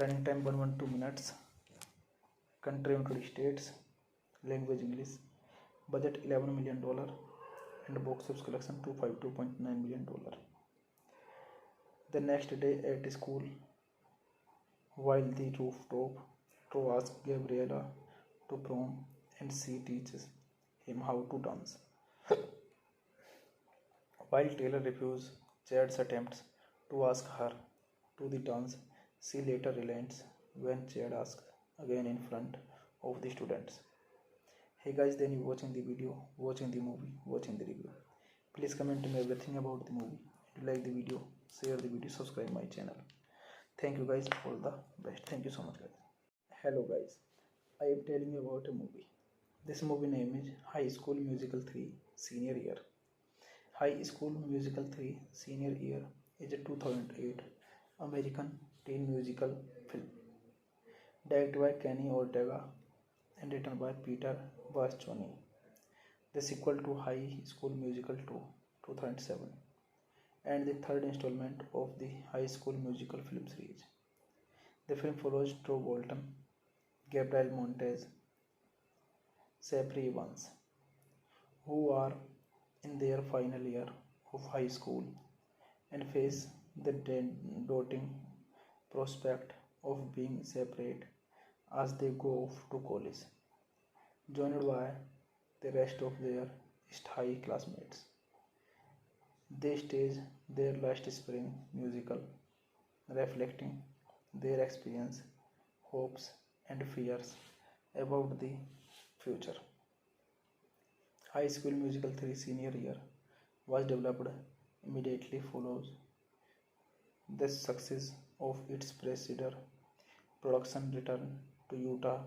Running time 112 minutes. Country United States. Language English. Budget $11 million and box office collection $252.9 million. The next day at school, while the rooftop to ask Gabriella to prom and she teaches him how to dance. While Taylor refuses Chad's attempts to ask her to the dance, she later relents when Chad asks again in front of the students. Hey guys, then you watching the video, watching the movie, watching the review. Please comment me everything about the movie. If you like the video, share the video, subscribe my channel. Thank you guys, all the best. Thank you so much guys. Hello guys, I am telling you about a movie. This movie name is High School Musical 3 Senior Year. High School Musical 3 Senior Year is a 2008 American teen musical film directed by Kenny Ortega and written by Peter Bascioni. The sequel to High School Musical 2 2007 and the third installment of the High School Musical film series. The film follows Drew Bolton, Gabriel Montez, Sapri Evans, who are in their final year of high school and face the daunting prospect of being separate as they go off to college, joined by the rest of their East High classmates. They stage their last spring musical, reflecting their experience, hopes, and fears about the future. High School Musical 3 senior year was developed immediately follows the success of its predecessor production return to Utah,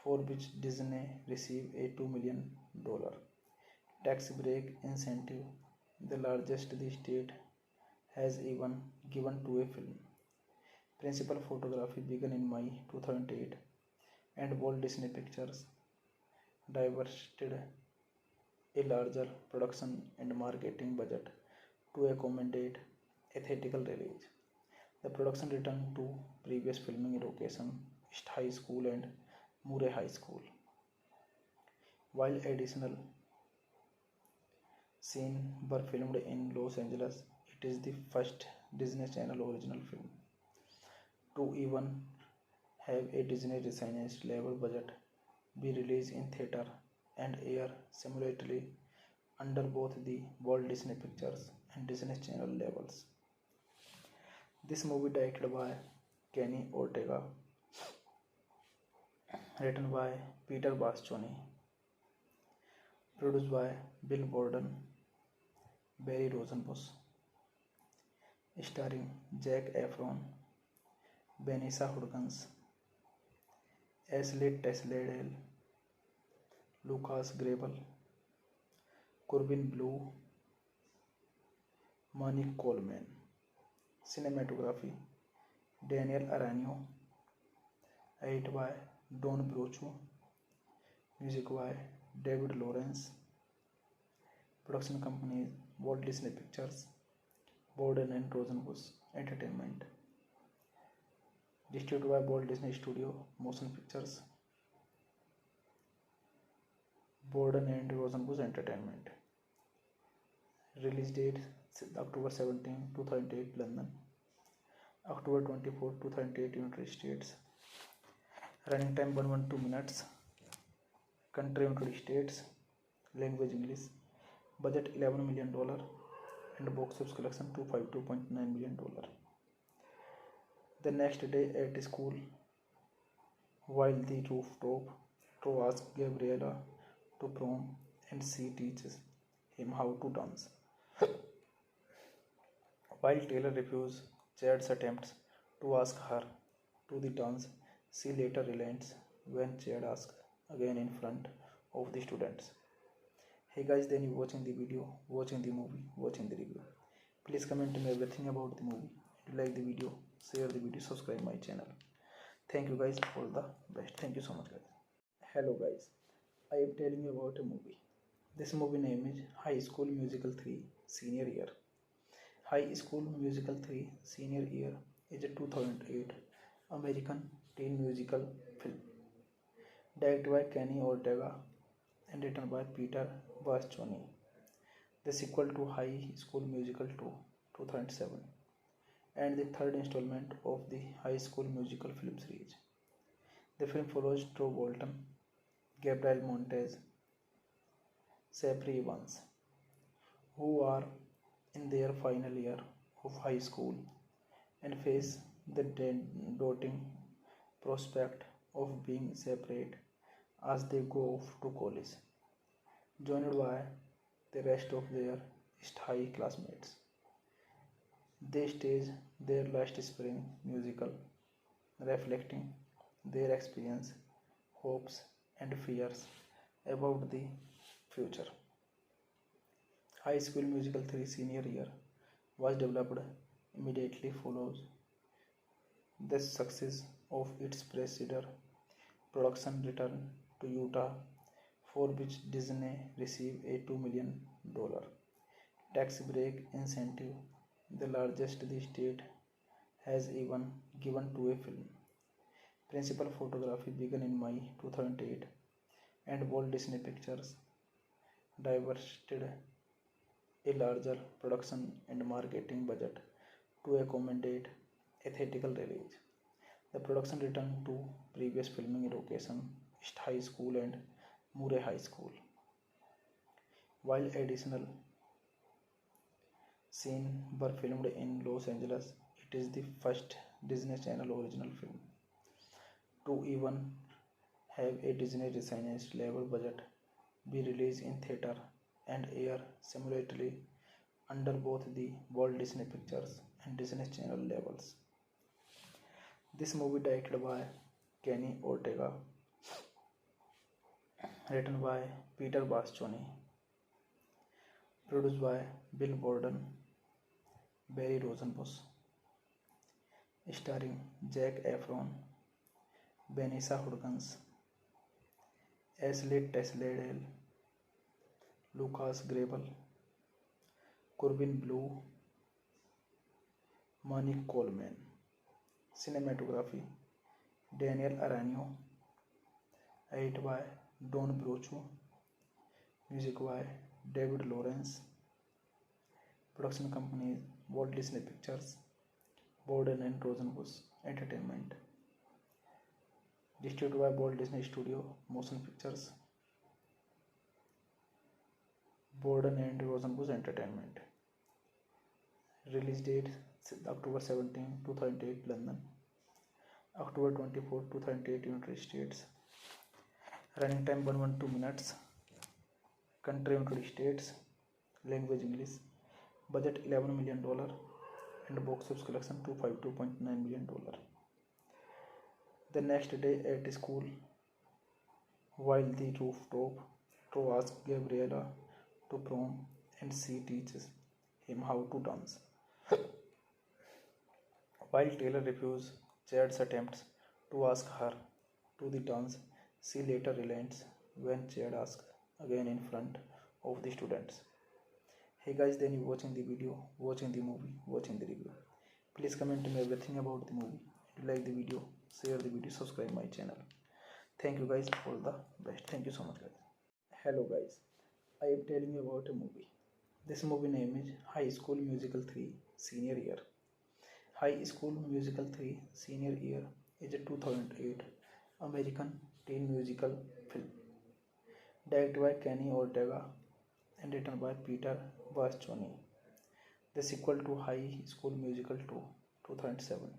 for which Disney received a $2 million tax break incentive, the largest the state has even given to a film. Principal photography began in May 2008, and Walt Disney Pictures diverted a larger production and marketing budget to accommodate a theatrical release. The production returned to previous filming location, East High School and Murray High School, while additional scenes were filmed in Los Angeles. It is the first Disney Channel original film to even have a Disney licensed level budget be released in theater and air simultaneously under both the Walt Disney Pictures and Disney Channel labels. This movie directed by Kenny Ortega, written by Peter Bascioni, produced by Bill Borden, Barry Rosenbush, starring Zac Efron, Vanessa Hudgens, Ashley Tisdale, Lucas Grabel, Corbin Blue, Monique Coleman. Cinematography Daniel Aranio, edited by Don Brochu, music by David Lawrence, production companies Walt Disney Pictures, Borden and Rosenbush Entertainment, distributed by Walt Disney Studio Motion Pictures, Borden and Rosenbush Entertainment. Release date October 17, 2008 London, October 24, 2008 United States. Running time 112 minutes. Country United States. Language English. Budget $11 million and box office collection $252.9 million. The next day at school, while the rooftop to ask Gabriella to prom and she teaches him how to dance. While Taylor refuses Chad's attempts to ask her to the dance, she later relents when Chad asks again in front of the students. Hey guys, then you watching the video, watching the movie, watching the review. Please comment me everything about the movie. If you like the video, share the video, subscribe my channel. Thank you guys, all the best. Thank you so much guys. Hello guys, I am telling you about a movie. This movie name is High School Musical 3 Senior Year. High School Musical 3 Senior Year is a 2008 American teen musical film directed by Kenny Ortega and written by Peter Bascioni. The sequel to High School Musical 2 2007 and the third installment of the High School Musical film series. The film follows Drew Bolton, Gabriel Montez, Sapri Evans, who are in their final year of high school and face the daunting prospect of being separate as they go off to college, joined by the rest of their East High classmates. They stage their last spring musical, reflecting their experience, hopes, and fears about the future. High School Musical 3 Senior Year was developed immediately follows the success of its preceded production Return to Utah, for which Disney received a $2 million tax break incentive, the largest the state has even given to a film. Principal photography began in May 2008 and Walt Disney Pictures divested a larger production and marketing budget to accommodate a theatrical release. The production returned to previous filming location, East High School and Murray High School, while additional scenes were filmed in Los Angeles. It is the first Disney Channel original film to even have a Disney licensed level budget be released in theater and air simultaneously under both the Walt Disney Pictures and Disney Channel labels. This movie directed by Kenny Ortega, written by Peter Bascioni, produced by Bill Borden, Barry Rosenbush, starring Zac Efron, Vanessa Hudgens, Ashley Tisdale, Lucas Grabel, Corbin Blue, Monique Coleman. Cinematography Daniel Aranio. Edit by Don Brochu. Music by David Lawrence. Production company Walt Disney Pictures, Borden and Rosenbush Entertainment. Distributed by Walt Disney Studio Motion Pictures, Borden and Rosenbush Entertainment. Release date October 17, 2008 London, October 24, 2008 United States. Running time 112 minutes. Country United States. Language English. Budget $11 million and box office collection $252.9 million. The next day at school, while the rooftop, Tro asks Gabriella to prom and she teaches him how to dance. While Taylor refuses Chad's attempts to ask her to the dance, she later relents when Chad asks again in front of the students. Hey guys, then you watching the video, watching the movie, watching the review. Please comment me everything about the movie. If you like the video, share the video, subscribe my channel. Thank you guys, all the best. Thank you so much guys. Hello guys, I am telling you about a movie. This movie name is High School Musical 3 Senior Year. High School Musical 3 Senior Year is a 2008 American teen musical film directed by Kenny Ortega and written by Peter Bascioni. The sequel to High School Musical 2 2007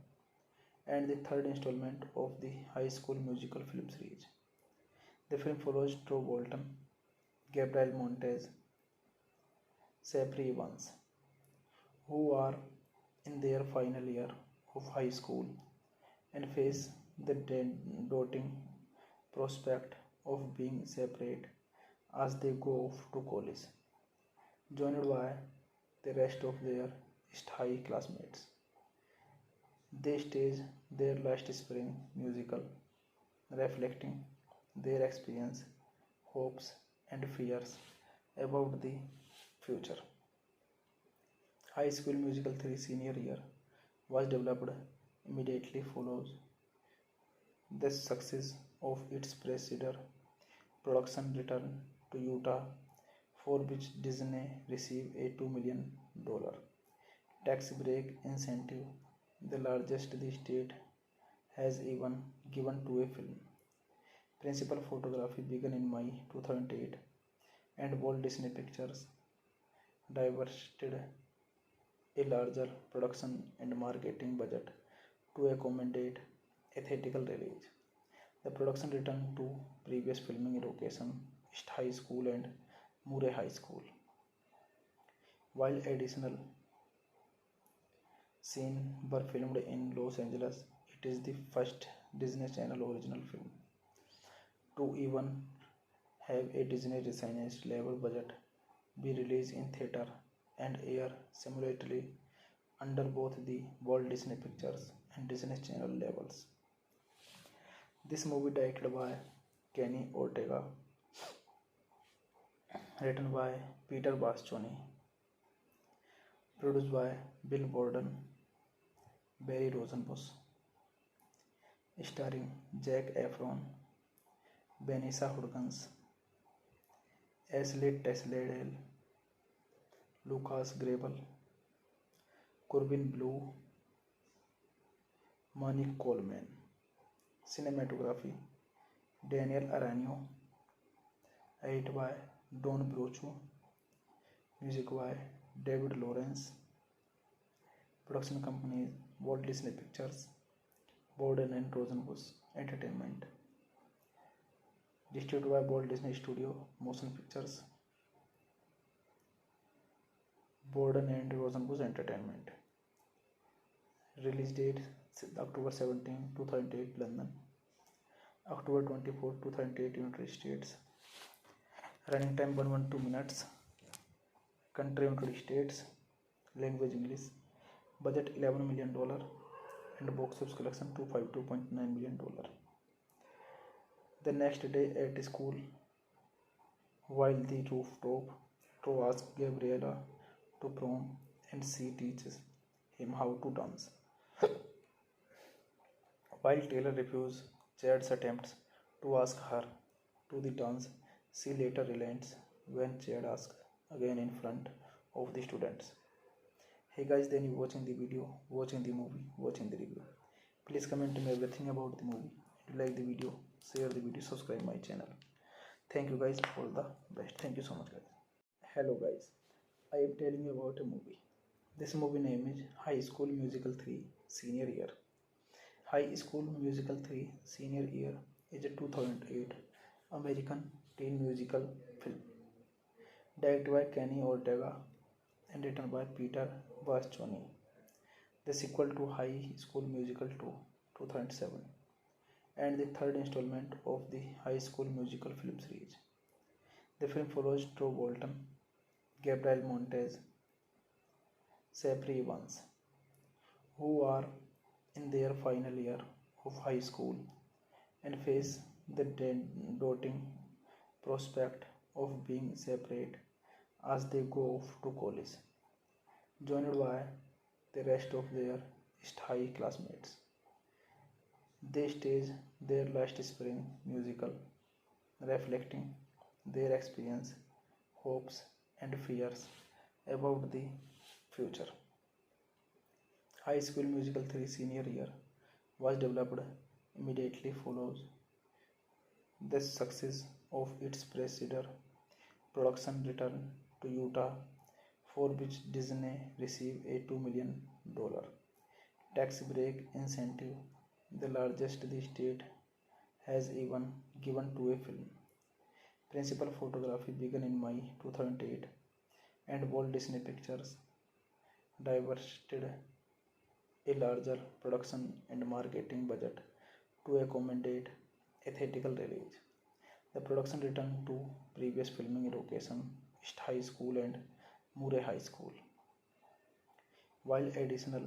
and the third installment of the High School Musical film series. The film follows Drew Bolton, Gabriel Montez, Sapri Evans, who are in their final year of high school and face the daunting prospect of being separate as they go off to college, joined by the rest of their East High classmates. They stage their last spring musical, reflecting their experience, hopes, and fears about the future. High School Musical 3 Senior Year was developed immediately follows the success of its preceded production Return to Utah, for which Disney received a $2 million tax break incentive, the largest the state has even given to a film. Principal photography began in May 2008 and Walt Disney Pictures diverted a larger production and marketing budget to accommodate a theatrical release. The production returned to previous filming location East High School and Murray High School. While additional scenes were filmed in Los Angeles, it is the first Disney Channel original film to even have a Disney licensed level budget be released in theater and air simultaneously under both the Walt Disney Pictures and Disney Channel levels. This movie directed by Kenny Ortega, written by Peter Bascioni, produced by Bill Borden, Barry Rosenbush, starring Zac Efron, Vanessa Hudgens, Ashley Tisdale, Lucas Grabel, Corbin Blue, Monique Coleman. Cinematography Daniel Aranio. Edit by Don Brochu. Music by David Lawrence. Production company Walt Disney Pictures, Borden and Rosenbush Entertainment. Distributed by Walt Disney Studio Motion Pictures, Borden and Rosenbush Entertainment. Release date October 17, 2008 London, October 24, 2008 United States. Running time 112 minutes. Country United States. Language English. Budget $11 million and box office collection $252.9 million. The next day at school, while the rooftop to ask Gabriella to prom and she teaches him how to dance. While Taylor refuses Chad's attempts to ask her to the dance, she later relents when Chad asks again in front of the students. Hey guys, then you watching the video, watching the movie, watching the review. Please comment me everything about the movie. If you like the video, share the video, subscribe my channel. Thank you guys, all the best. Thank you so much guys. Hello guys, I am telling you about a movie. This movie name is High School Musical 3 Senior Year. High School Musical 3 Senior Year is a 2008 American teen musical film directed by Kenny Ortega and written by Peter Bascioni. The sequel to High School Musical 2 2007 and the third installment of the High School Musical film series. The film follows Drew Bolton, Gabriel Montez, Sapri Evans, who are in their final year of high school and face the daunting prospect of being separate as they go off to college, joined by the rest of their East High classmates. They stage their last spring musical, reflecting their experience, hopes, and fears about the future. High School Musical 3 Senior Year was developed immediately follows the success of its predecessor production Return to Utah, for which Disney received a $2 million tax break incentive, the largest the state has even given to a film. Principal photography began in May 2008 and Walt Disney Pictures diverted a larger production and marketing budget to accommodate a theatrical release. The production returned to previous filming location East High School and Murray High School. While additional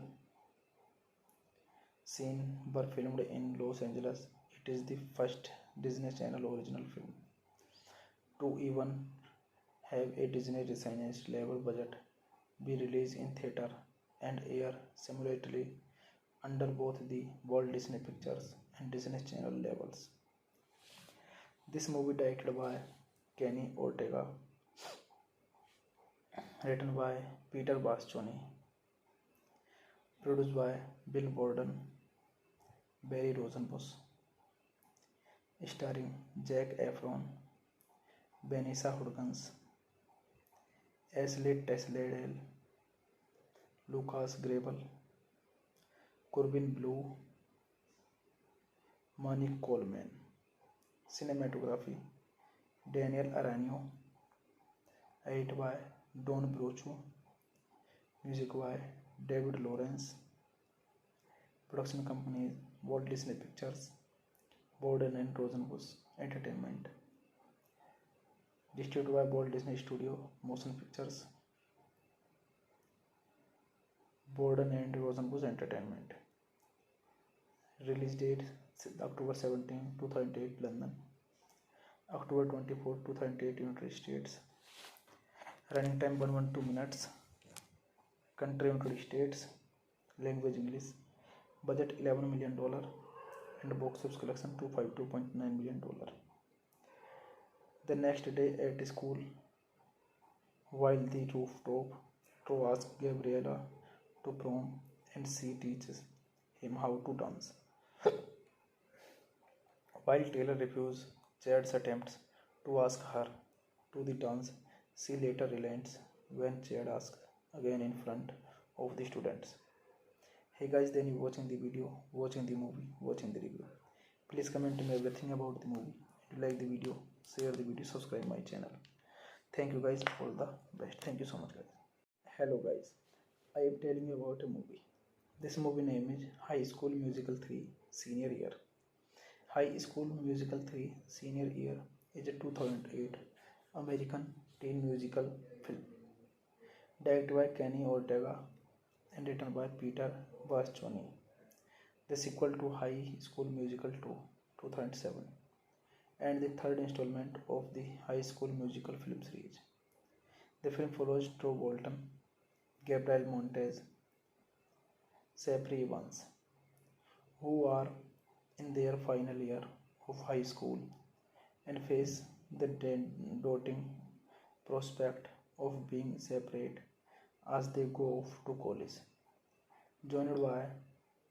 scenes were filmed in Los Angeles, it is the first Disney Channel original film to even have a Disney licensed level budget be released in theater and air simultaneously under both the Walt Disney Pictures and Disney Channel labels. This movie directed by Kenny Ortega, written by Peter Bascioni, produced by Bill Borden, Barry Rosenbush, starring Zac Efron, Vanessa Hudgens, Ashley Tisdale, Lucas Grabeel, Corbin Bleu, Monique Coleman. Cinematography Daniel Aranio, edited by Don Brochu, music by David Lawrence, production company Walt Disney Pictures, Borden and Rosenbush Entertainment, distributed by Walt Disney Studio Motion Pictures, Borden and Rosenbush Entertainment. Release date October 17, 2008 London, October 24, 2008 United States. Running time 112 minutes. Country United States. Language English. Budget $11 million and box office collection $252.9 million. The next day at school, while the rooftop to ask Gabriella to prom and she teaches him how to dance. While Taylor refuses Chad's attempts to ask her to the dance, she later relents when Chad asks again in front of the students. Hey guys, then you watching the video, watching the movie, watching the review. Please comment me everything about the movie. If you like the video, share the video, subscribe my channel. Thank you guys, all the best. Thank you so much guys. Hello guys, I am telling you about a movie. This movie name is High School Musical 3 Senior Year. High School Musical 3 Senior Year is a 2008 American teen musical film directed by Kenny Ortega and written by Peter Bascioni. The sequel to High School Musical 2 2007 and the third installment of the High School Musical film series. The film follows Troy Bolton, Gabriel Montez, Sapri Evans, who are in their final year of high school and face the daunting prospect of being separate as they go off to college, joined by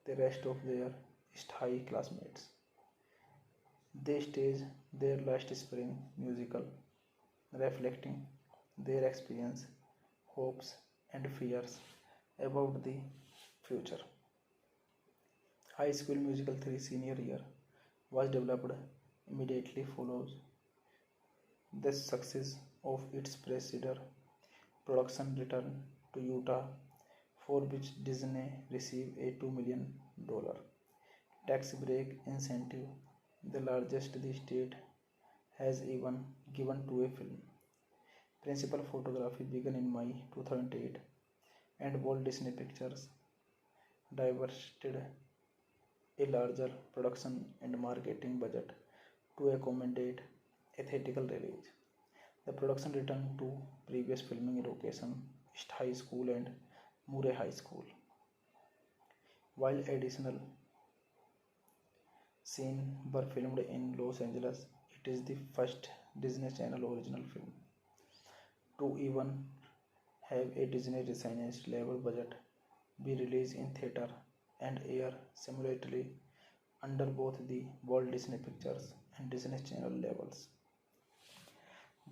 the rest of their East High classmates. They stage their last spring musical, reflecting their experience, hopes, and fears about the future. High School Musical 3 senior year was developed immediately follows the success of its predecessor. Production returned to Utah, for which Disney received a $2 million tax break incentive, the largest the state has even given to a film. Principal photography began in May 2008, and Walt Disney Pictures diverted a larger production and marketing budget to accommodate a theatrical release. The production returned to previous filming location, East High School and Murray High School, while additional scenes were filmed in Los Angeles. It is the first Disney Channel original film to even have a Disney licensed level budget be released in theater and air simultaneously under both the Walt Disney Pictures and Disney Channel labels.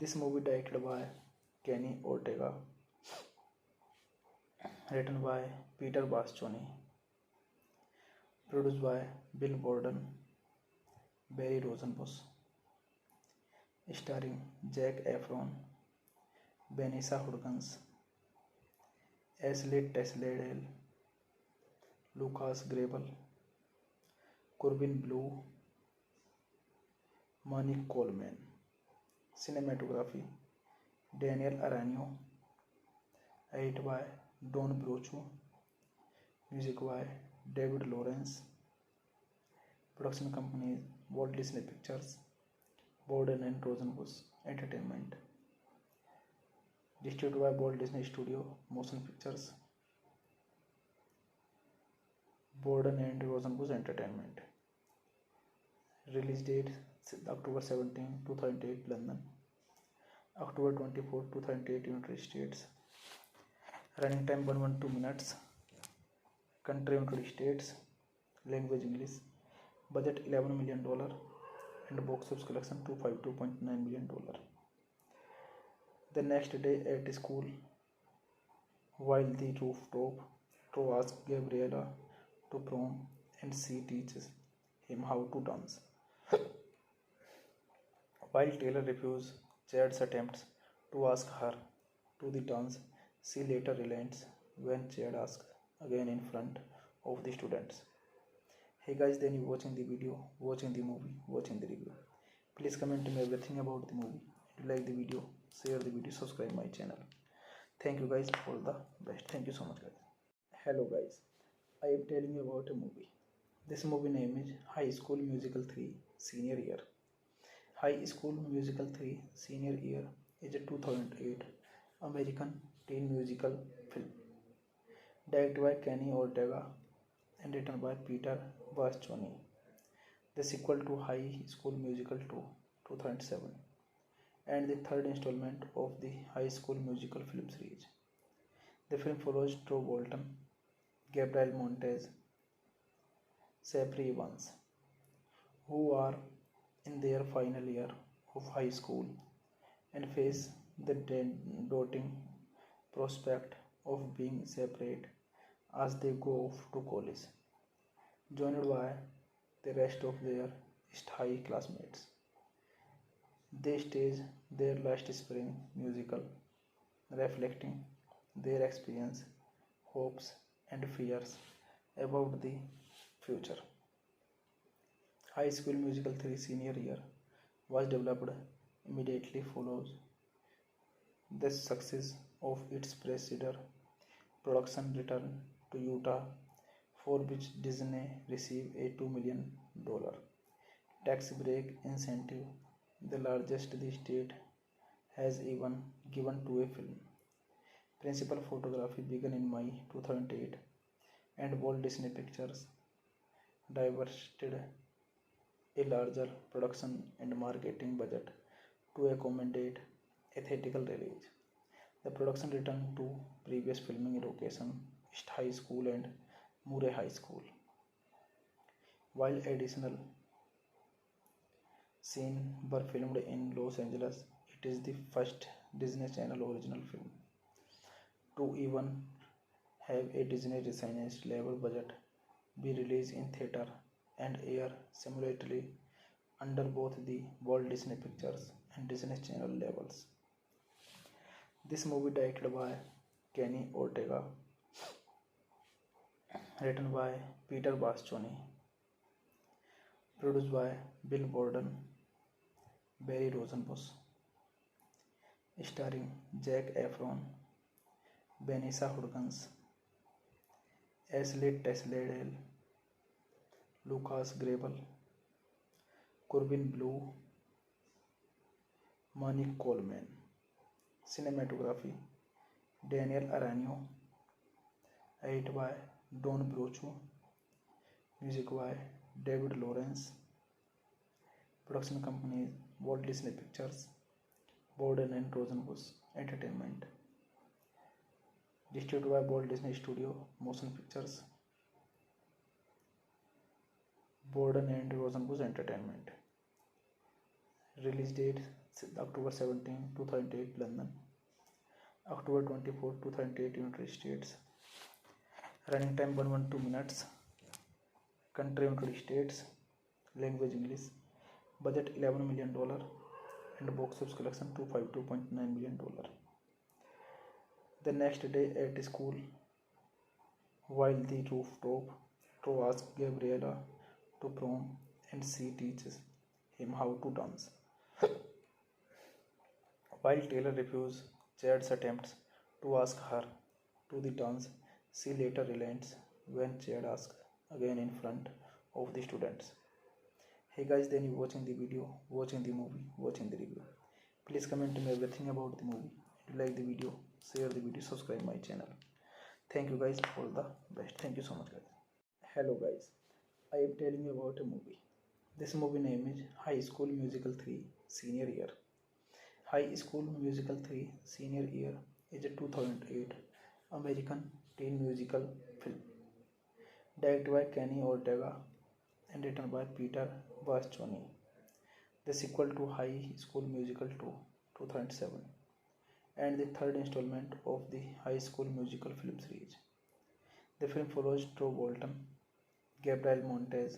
This movie directed by Kenny Ortega, written by Peter Bascioni, produced by Bill Borden, Barry Rosenbush, starring Zac Efron, Vanessa Hudgens, Ashley Tisdale, Lucas Grabeel, Corbin Bleu, Monique Coleman. Cinematography Daniel Aranio, edited by Don Brochu, music by David Lawrence. Production companies Walt Disney Pictures, Borden and Rosenbush Entertainment. Distributed by Walt Disney Studio Motion Pictures, Borden and Rosenbush Entertainment. Release date October 17, 2008 London, October 24, 2008 United States. Running time 112 minutes. Country United States. Language English. Budget $11 million and box office collection $252.9 million. The next day at school, while the rooftop, Troy asks Gabriella to prom and she teaches him how to dance. While Taylor refuses Chad's attempts to ask her to the dance, she later relents when Chad asks again in front of the students. Hey guys, then you watching the video, watching the movie, watching the review. Please comment me everything about the movie. If you like the video, share the video, subscribe my channel. Thank you guys, all the best. Thank you so much guys. Hello guys, I am telling you about a movie. This movie name is High School Musical 3 Senior Year. High School Musical 3 Senior Year is a 2008 American teen musical film directed by Kenny Ortega and written by Peter Bascioni. The sequel to High School Musical 2 2007 and the third installment of the High School Musical film series. The film follows Troy Bolton, Gabriel Montez, Sapri Evans, who are in their final year of high school and face the daunting prospect of being separate as they go off to college, joined by the rest of their East High classmates. They stage their last spring musical, reflecting their experience, hopes, and fears about the future. High School Musical 3 senior year was developed immediately follows the success of its predecessor. Production returned to Utah, for which Disney received a $2 million tax break incentive, the largest the state has even given to a film. Principal photography began in May 2008, and Walt Disney Pictures diverted a larger production and marketing budget to accommodate a theatrical release. The production returned to previous filming location, East High School and Murray High School, while additional scenes were filmed in Los Angeles. It is the first Disney Channel original film to even have a Disney licensed level budget be released in theater and air simultaneously under both the Walt Disney Pictures and Disney Channel labels. This movie directed by Kenny Ortega, written by Peter Bascioni, produced by Bill Borden, Barry Rosenbush, starring Zac Efron, Vanessa Hudgens, Ashley Tisdale, Lucas Grabeel, Corbin Bleu, Monique Coleman. Cinematography Daniel Aranio, edited by Don Brochu, music by David Lawrence, production companies Walt Disney Pictures, Borden and Rosenbush Entertainment, distributed by Walt Disney Studio Motion Pictures, Borden and Rosenbush Entertainment. Release date October 17, 2008 London, October 24, 2008 United States. Running time 112 minutes. Country United States. Language English. Budget $11 million and box office collection $252.9 million. The next day at school, while the rooftop, Tro asks Gabriella to prom and she teaches him how to dance. While Taylor refuses Chad's attempts to ask her to the dance, she later relents when Chad asks again in front of the students. Hey guys, then you watching the video, watching the movie, watching the review. Please comment me everything about the movie. If you like the video, share the video, subscribe my channel. Thank you guys, all the best. Thank you so much guys. Hello guys, I am telling you about a movie. This movie name is High School Musical 3 Senior Year. High School Musical 3 Senior Year is a 2008 American teen musical film directed by Kenny Ortega and written by Peter Bascioni. The sequel to High School Musical 2 2007 and the third installment of the High School Musical film series. The film follows Drew Bolton, Gabriel Montez,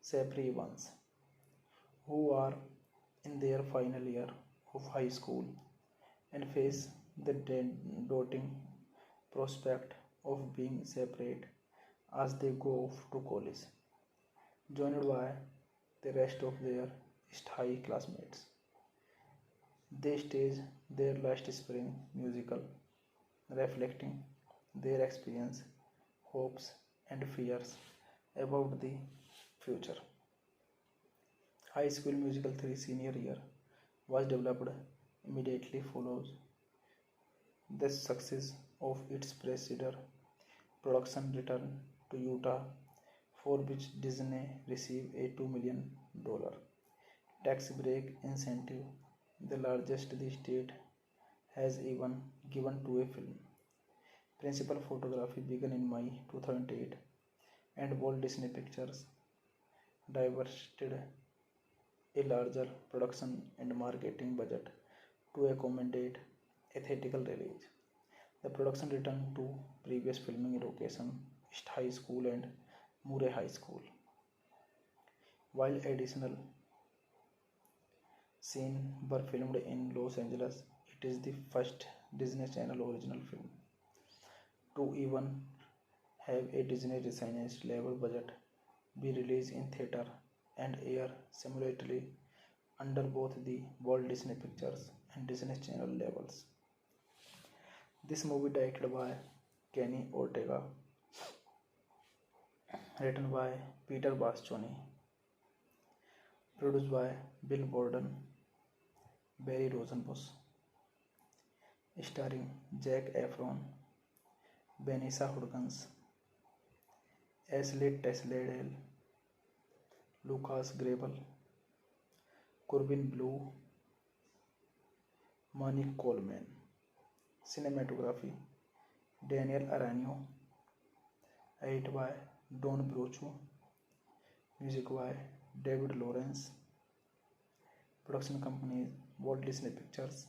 Sapri Evans, who are in their final year of high school and face the daunting prospect of being separate as they go off to college, joined by the rest of their East High classmates. They stage their last spring musical, reflecting their experience, hopes, and fears about the future. High School Musical 3 Senior Year was developed immediately follows the success of its preceding production Return to Utah, for which Disney received a $2 million tax break incentive, the largest the state has even given to a film. Principal photography began in May 2008, and Walt Disney Pictures diverted a larger production and marketing budget to accommodate a theatrical release. The production returned to previous filming location, East High School and Murray High School, while additional scenes were filmed in Los Angeles. It is the first Disney Channel original film to even have a Disney licensed level budget be released in theater and air simultaneously under both the Walt Disney Pictures and Disney Channel labels. This movie directed by Kenny Ortega, written by Peter Bascioni, Produced by Bill Borden, Barry Rosenbush, starring Zac Efron, Vanessa Hudgens, Ashley Tisdale, Lucas Grabel, Corbin Blue, Monique Coleman. Cinematography Daniel Aranio. Edit by Don Brochu. Music by David Lawrence. Production company Walt Disney Pictures,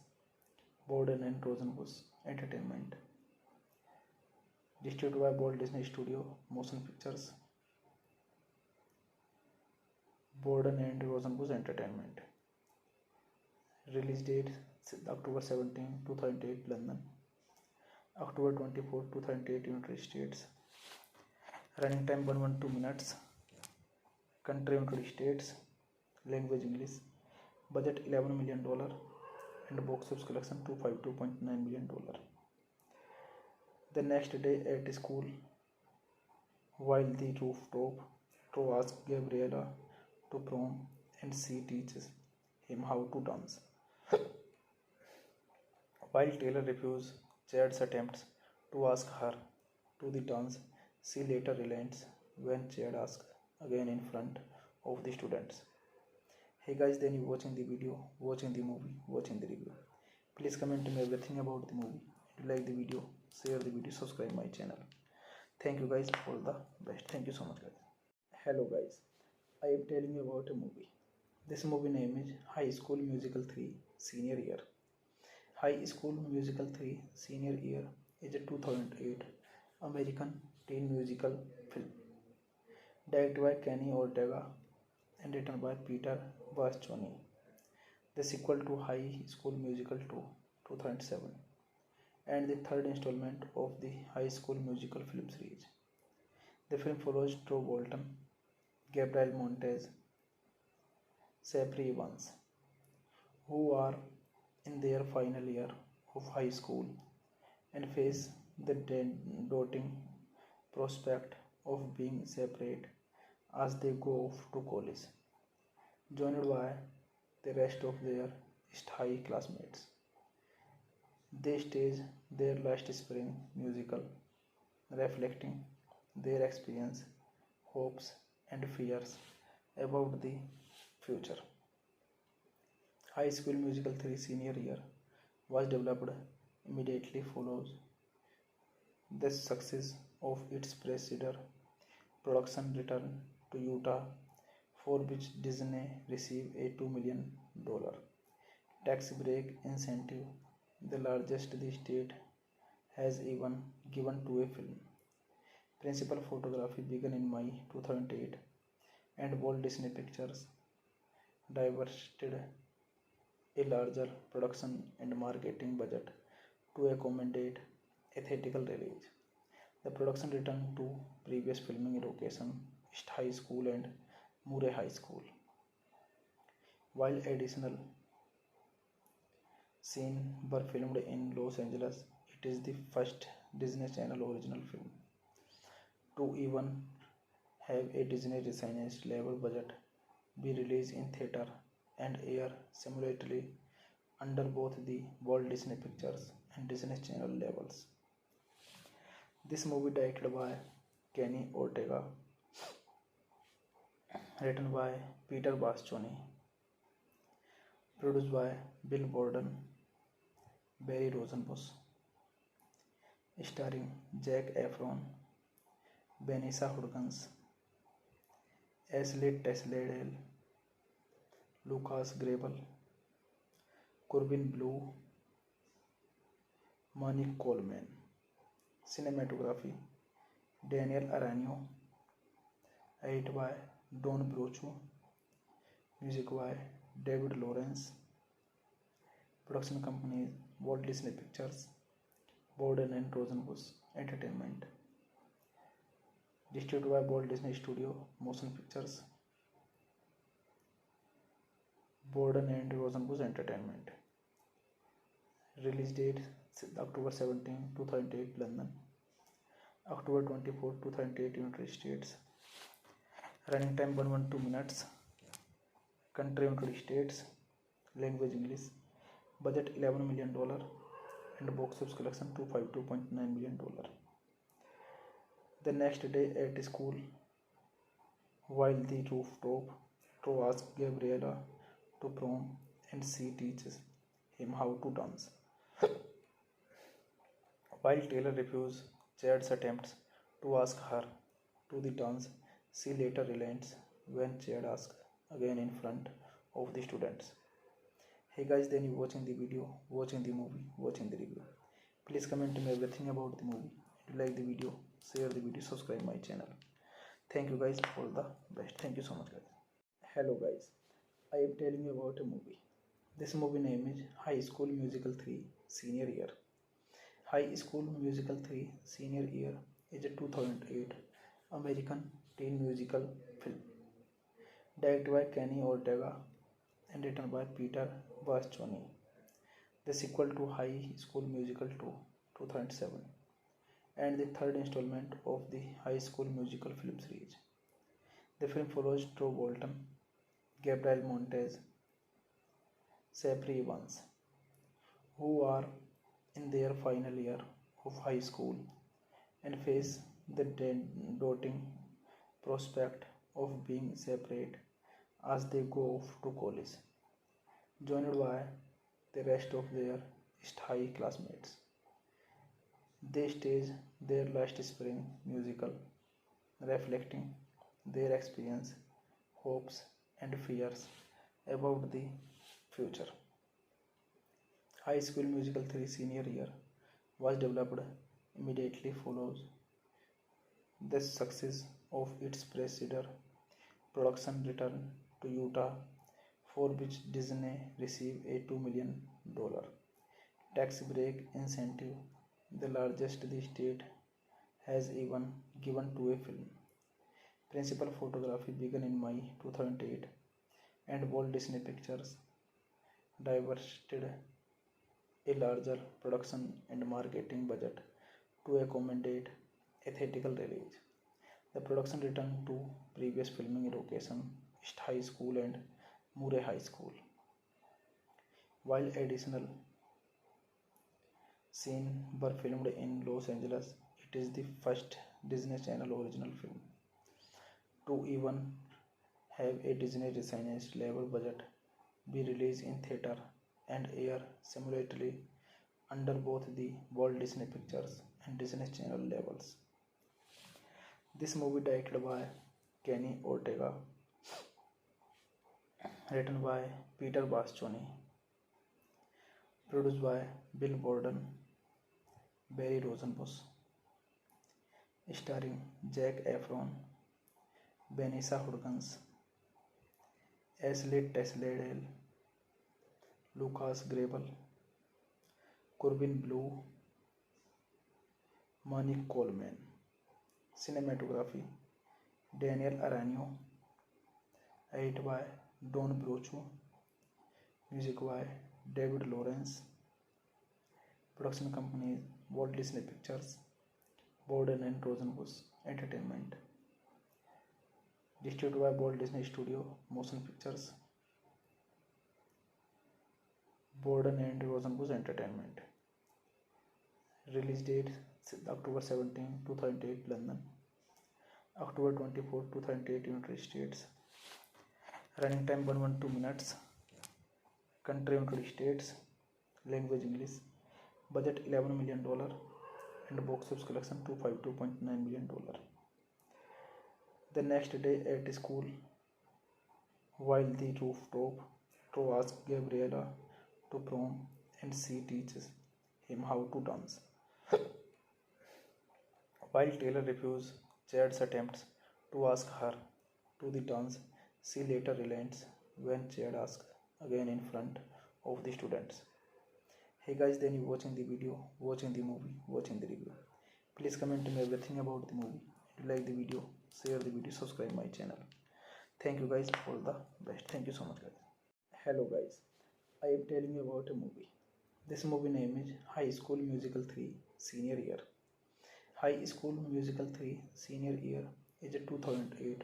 Borden and Rosenbush Entertainment. Distributed by Walt Disney Studio Motion Pictures, Borden and Rosenbush Entertainment. Release date October 17, 2008 London, October 24, 2008 United States. Running time 112 minutes. Country United States. Language English. Budget $11 million and box office collection $252.9 million. The next day at school, while the rooftop, Tro asks Gabriella to prom and she teaches him how to dance. While Taylor refuses Chad's attempts to ask her to the dance, she later relents when Chad asks again in front of the students. Hey guys, then you watching the video, watching the movie, watching the review. Please comment me everything about the movie. If you like the video, share the video, subscribe my channel. Thank you guys, all the best. Thank you so much guys. Hello guys, I am telling you about a movie. This movie name is High School Musical 3 Senior Year. High School Musical 3 Senior Year is a 2008 American teen musical film directed by Kenny Ortega and written by Peter Bascioni. The sequel to High School Musical 2 2007 and the third installment of the High School Musical film series. The film follows Tro Bolton, Gabriel Montez, Sapri Evans, who are in their final year of high school and face the daunting prospect of being separate as they go off to college, joined by the rest of their East High classmates. They stage their last spring musical, reflecting their experience, hopes, and fears about the future. High School Musical 3 Senior Year was developed immediately follows the success of its predecessor production Return to Utah, for which Disney received a $2 million tax break incentive, the largest the state has even given to a film. Principal photography began in May 2008 and Walt Disney Pictures diverted a larger production and marketing budget to accommodate a theatrical release. The production returned to previous filming location East High School and Murray High School. While additional scenes were filmed in Los Angeles, it is the first Disney Channel original film to even have a Disney licensed level budget be released in theater and air simultaneously under both the Walt Disney Pictures and Disney Channel labels. This movie directed by Kenny Ortega, written by Peter Bascioni, produced by Bill Borden, Barry Rosenbush, starring Zac Efron, Vanessa Hudgens, Ashley Tisdale, Lucas Grabel, Corbin Blue, Monique Coleman. Cinematography Daniel Aranio. Edit by Don Brochu. Music by David Lawrence. Production company Walt Disney Pictures, Borden and Rosenbush Entertainment. Distributed by Walt Disney Studio Motion Pictures, Borden and Rosenbush Entertainment. Release date October 17, 2008 London, October 24, 2008 United States. Running time 112 minutes. Country United States. Language English. Budget $11 million and box office collection $252.9 million. The next day at school, while the rooftop, Tro asks Gabriella to prom and she teaches him how to dance. While Taylor refuses Chad's attempts to ask her to the dance, she later relents when Chad asks again in front of the students. Hey guys, then you watching the video, watching the movie, watching the review. Please comment me everything about the movie. If you like the video, share the video, subscribe my channel. Thank you guys, all the best. Thank you so much guys. Hello guys, I am telling you about a movie. This movie name is High School Musical 3 Senior Year. High School Musical 3 Senior Year is a 2008 American teen musical film directed by Kenny Ortega and written by Peter Bascioni. The sequel to High School Musical 2 2007 and the third installment of the High School Musical film series. The film follows Drew Bolton, Gabriel Montez, Sapri Evans, who are in their final year of high school and face the daunting prospect of being separate as they go off to college, joined by the rest of their East High classmates. They stage their last spring musical, reflecting their experience, hopes, and fears about the future. High School Musical 3 Senior Year was developed immediately follows the success of its predecessor production Return to Utah, for which Disney received a $2 million tax break incentive, the largest the state has even given to a film. Principal photography began in May 2008 and Walt Disney Pictures diverted a larger production and marketing budget to accommodate a theatrical release. The production returned to previous filming location East High School and Murray High School. While additional scenes were filmed in Los Angeles, it is the first Disney Channel original film to even have a Disney licensed level budget be released in theater and air simultaneously under both the Walt Disney Pictures and Disney Channel levels. This movie directed by Kenny Ortega, written by Peter Bascioni, produced by Bill Borden, Barry Rosenbush, starring Zac Efron, Vanessa Hudgens, Ashley Tisdale, Lucas Grabeel, Corbin Bleu, Monique Coleman. Cinematography Daniel Aranio, edited by Don Brochu, music by David Lawrence. Production company Walt Disney Pictures, Borden and Rosenbush Entertainment. Distributed by Walt Disney Studio Motion Pictures, Borden and Rosenbush Entertainment. Release date October 17, 2008 London, October 24, 2008 United States. Running time 112 minutes. Country United States. Language English. Budget $11 million and box office collection $252.9 million. The next day at school, while the rooftop, Tro asks Gabriella to prom and she teaches him how to dance. While Taylor refuses Chad's attempts to ask her to the dance, she later relents when Chad asks again in front of the students. Hey guys, then you watching the video, watching the movie, watching the review. Please comment me everything about the movie. If you like the video, share the video, subscribe my channel. Thank you guys, all the best. Thank you so much guys. Hello guys, I am telling you about a movie. This movie name is High School Musical 3 Senior Year. High School Musical 3 Senior Year is a 2008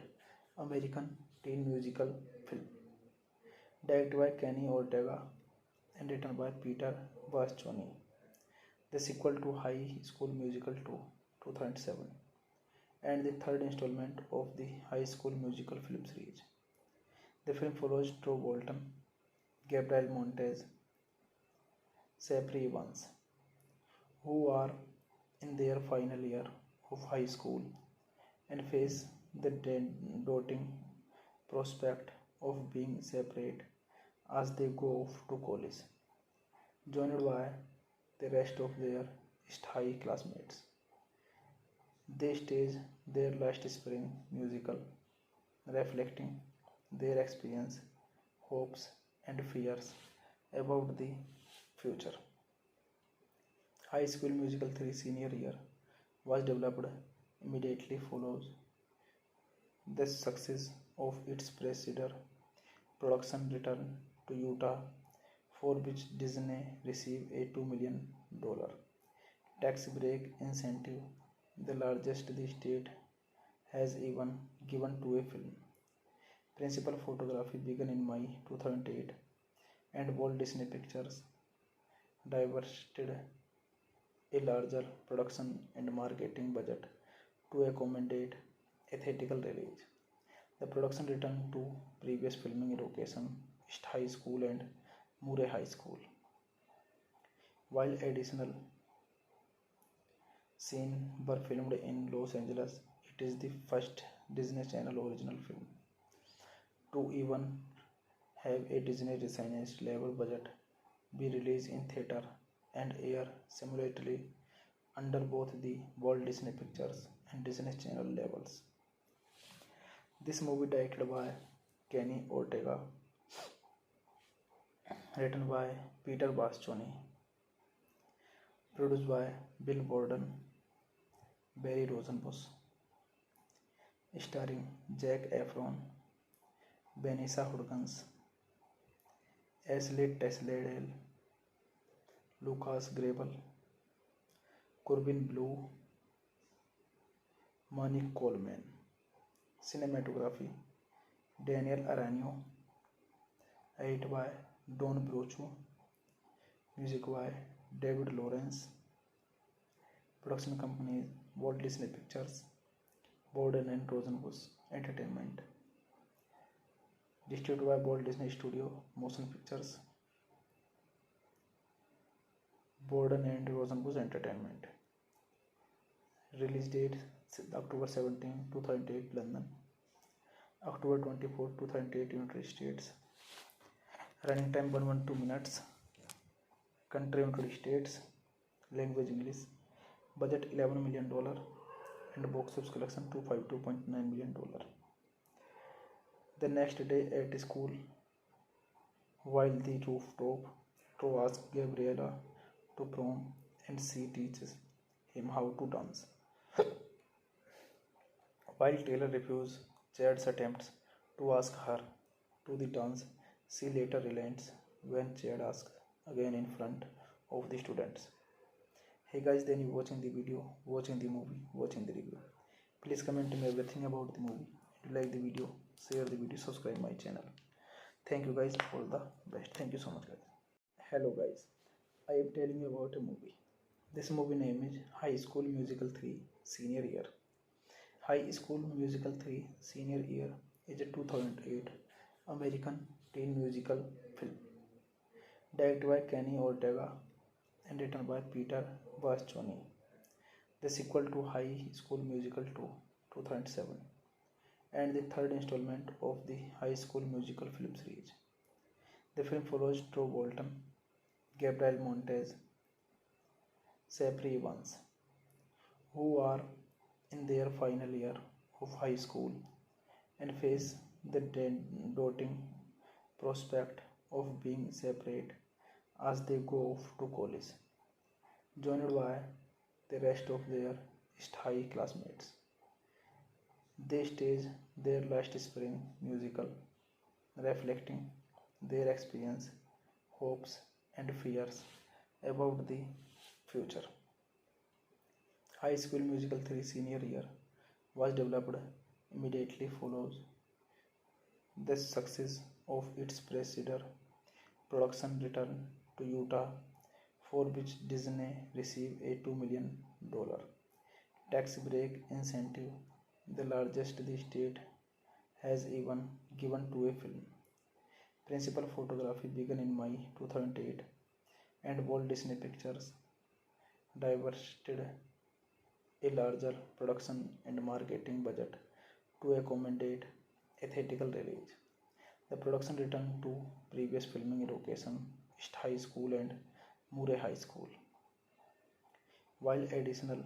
American teen musical film directed by Kenny Ortega and written by Peter Bascioni. The sequel to High School Musical 2, 2007, and the third installment of the High School Musical film series. The film follows Drew Bolton, Gabriel Montez, Sapri Evans, who are in their final year of high school and face the daunting prospect of being separate as they go off to college, joined by the rest of their East High classmates. They stage their last spring musical, reflecting their experience, hopes, and fears about the future. High School Musical 3 senior year was developed immediately follows the success of its predecessor. Production returned to Utah, for which Disney received a $2 million tax break incentive, the largest the state has even given to a film. Principal photography began in May 2008, and Walt Disney Pictures diverted a larger production and marketing budget to accommodate a theatrical release. The production returned to previous filming location, East High School and Murray High School. While additional scenes were filmed in Los Angeles, it is the first Disney Channel original film to even have a Disney licensed level budget be released in theater and air simultaneously under both the Walt Disney Pictures and Disney Channel labels. This movie directed by Kenny Ortega, written by Peter Bascioni, produced by Bill Borden, Barry Rosenbush, starring Zac Efron, Vanessa Hudgens, Ashley Tisdale, Lucas Grabeel, Corbin Bleu, Monique Coleman. Cinematography Daniel Aranio, edited by Don Brochu, music by David Lawrence. Production companies Walt Disney Pictures, Borden and Rosenbush Entertainment. Distributed by Walt Disney Studio Motion Pictures, Borden and Rosenbush Entertainment. Release date October 17, 2008 London, October 24, 2008 United States. Running time 112 minutes. Country United States. Language English. Budget $11 million and box office collection $252.9 million. The next day at school, while the rooftop, Tro asks Gabriella to prom and she teaches him how to dance. While Taylor refuses Chad's attempts to ask her to the dance, she later relents when Chad asks again in front of the students. Hey guys, then you watching the video, watching the movie, watching the review. Please comment me everything about the movie. If you like the video, share the video, subscribe my channel. Thank you guys, all the best. Thank you so much guys. Hello guys, I am telling you about a movie. This movie name is High School Musical 3 Senior Year. High School Musical 3 Senior Year is a 2008 American teen musical film directed by Kenny Ortega and written by Peter Bascioni. The sequel to High School Musical 2, 2007, and the third installment of the High School Musical film series. The film follows Drew Bolton, Gabriel Montez, Sapri Evans, who are in their final year of high school and face the daunting prospect of being separate as they go off to college, joined by the rest of their East High classmates. They stage their last spring musical, reflecting their experience, hopes, and fears about the future. High School Musical 3 senior year was developed immediately follows the success of its predecessor production returned to Utah, for which Disney received a $2 million tax break incentive, the largest the state has even given to a film. Principal photography began in May 2008, and Walt Disney Pictures diverted a larger production and marketing budget to accommodate a theatrical release. The production returned to previous filming location, East High School and Murray High School, while additional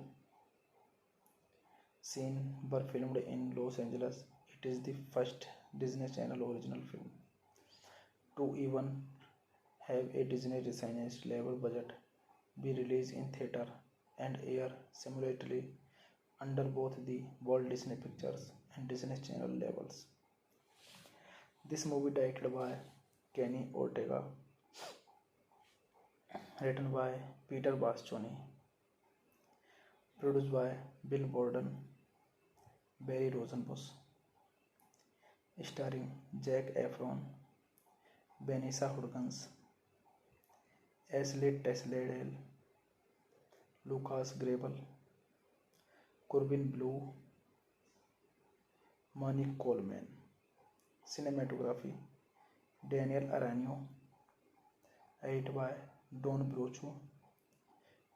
scenes were filmed in Los Angeles. It is the first Disney Channel original film to even have a Disney licensed level budget be released in theater and air simultaneously under both the Walt Disney Pictures and Disney Channel labels. This movie directed by Kenny Ortega, written by Peter Bascioni, produced by Bill Borden, Barry Rosenbush, starring Zac Efron, Vanessa Hudgens, Ashley Tisdale, Lucas Grabeel, Corbin Bleu, Monique Coleman. Cinematography Daniel Aranio, edited by Don Brochu,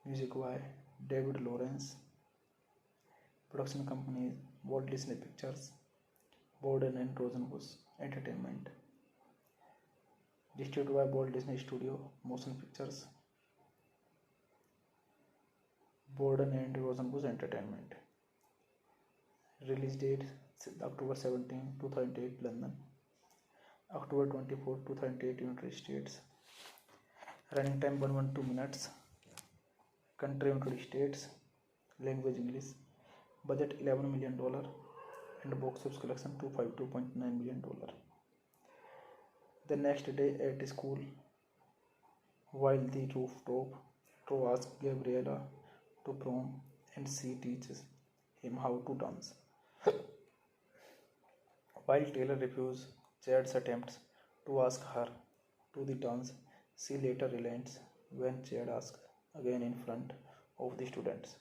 music by David Lawrence. Production companies Walt Disney Pictures, Borden and Rosenbush Entertainment. Distributed by Walt Disney Studio Motion Pictures, Borden and Rosenbush Entertainment. Release date October 17, 2008 London, October 24, 2008 United States. Running time 112 minutes. Country United States. Language English. Budget $11 million and box office collection $252.9 million. The next day at school, while the rooftop, Tro asks Gabriella to prom and she teaches him how to dance. While Taylor refuses Chad's attempts to ask her to the dance, she later relents when Chad asks again in front of the students.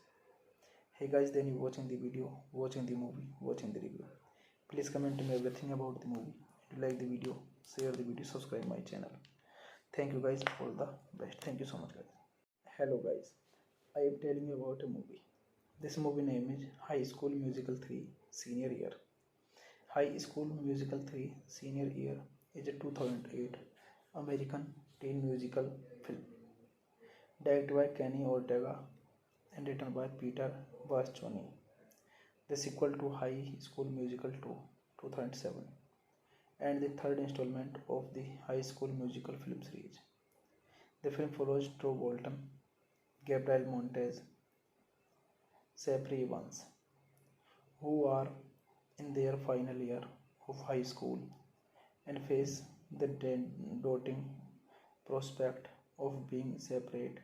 Hey guys, then you watching the video, watching the movie, watching the review. Please comment me everything about the movie. If you like the video, share the video, subscribe my channel. Thank you guys, all the best. Thank you so much guys. Hello guys, I am telling you about a movie. This movie name is High School Musical 3 Senior Year. High School Musical 3 Senior Year is a 2008 American teen musical film directed by Kenny Ortega and written by Peter Bascioni. The sequel to High School Musical 2 2007 and the third installment of the High School Musical film series. The film follows Tro Bolton, Gabriel Montez, Sapri Evans, who are in their final year of high school and face the daunting prospect of being separate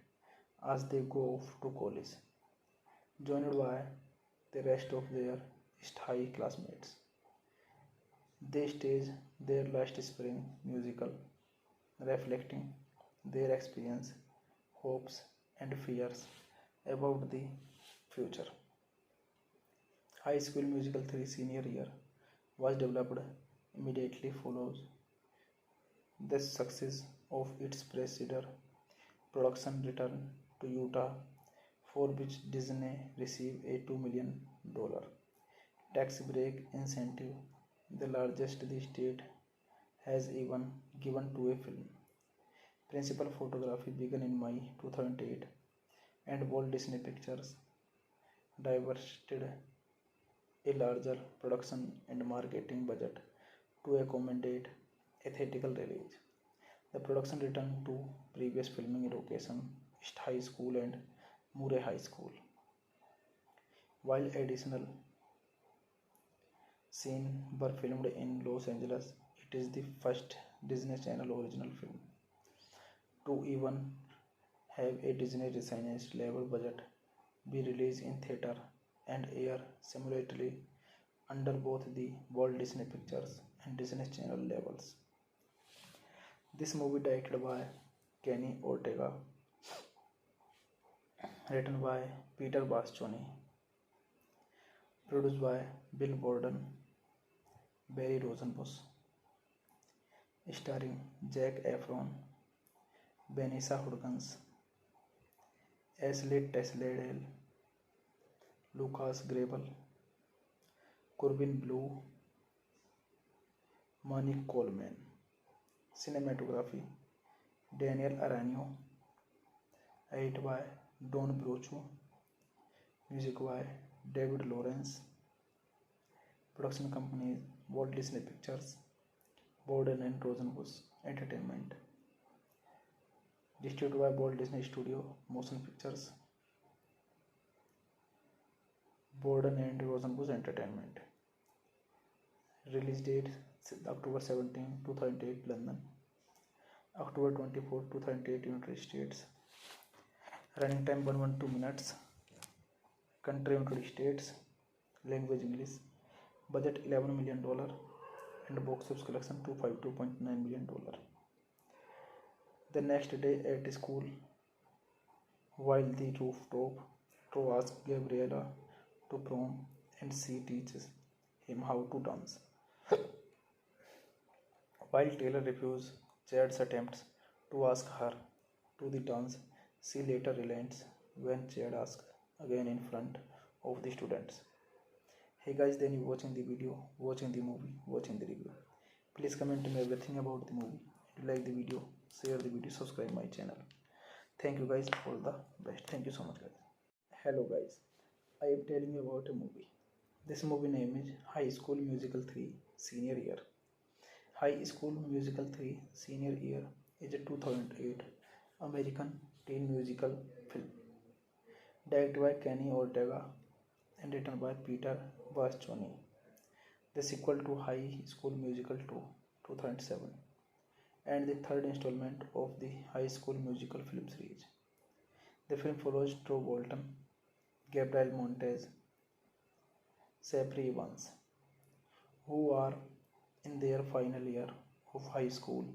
as they go off to college, joined by the rest of their East High classmates. They stage their last spring musical, reflecting their experience, hopes, and fears about the future. High School Musical 3 Senior Year was developed immediately follows the success of its predecessor production returned to Utah, for which Disney received a $2 million tax break incentive, the largest the state has even given to a film. Principal photography began in May 2008, and Walt Disney Pictures diverted a larger production and marketing budget to accommodate a theatrical release. The production returned to previous filming location, East High School and Murray High School, while additional scenes were filmed in Los Angeles. It is the first Disney Channel original film to even have a Disney licensed level budget be released in theater and air simultaneously under both the Walt Disney Pictures and Disney Channel labels. This movie directed by Kenny Ortega, written by Peter Bastioni, produced by Bill Borden, Barry Rosenbush, starring Zac Efron, Vanessa Hudgens, Ashley Tisdale, Lucas Grabel, Corbin Blue, Monique Coleman. Cinematography Daniel Aranio, edited by Don Brochu, music by David Lawrence, production companies Walt Disney Pictures, Borden and Rosenbush Entertainment, distributed by Walt Disney Studio Motion Pictures, Borden and Rosenbush Entertainment. Release date October 17, 2008 London, October 24, 2008 United States. Running time 112 minutes. Country United States. Language English. Budget $11 million and box office collection $252.9 million. The next day at school, while the rooftop, Tro asks Gabriella to prom and she teaches him how to dance. While Taylor refuses Chad's attempts to ask her to the dance, she later relents when Chad asks again in front of the students. Hey guys, then you watching the video, watching the movie, watching the review. Please comment me everything about the movie. If you like the video, share the video, subscribe my channel. Thank you guys, all the best. Thank you so much guys. Hello guys, I am telling you about a movie. This movie name is High School Musical 3 Senior Year. High School Musical 3 Senior Year is a 2008 American teen musical film directed by Kenny Ortega and written by Peter Bastioni. The sequel to High School Musical 2 2007 and the third installment of the High School Musical film series. The film follows Drew Bolton, Gabriel Montez, Sapri Evans, who are in their final year of high school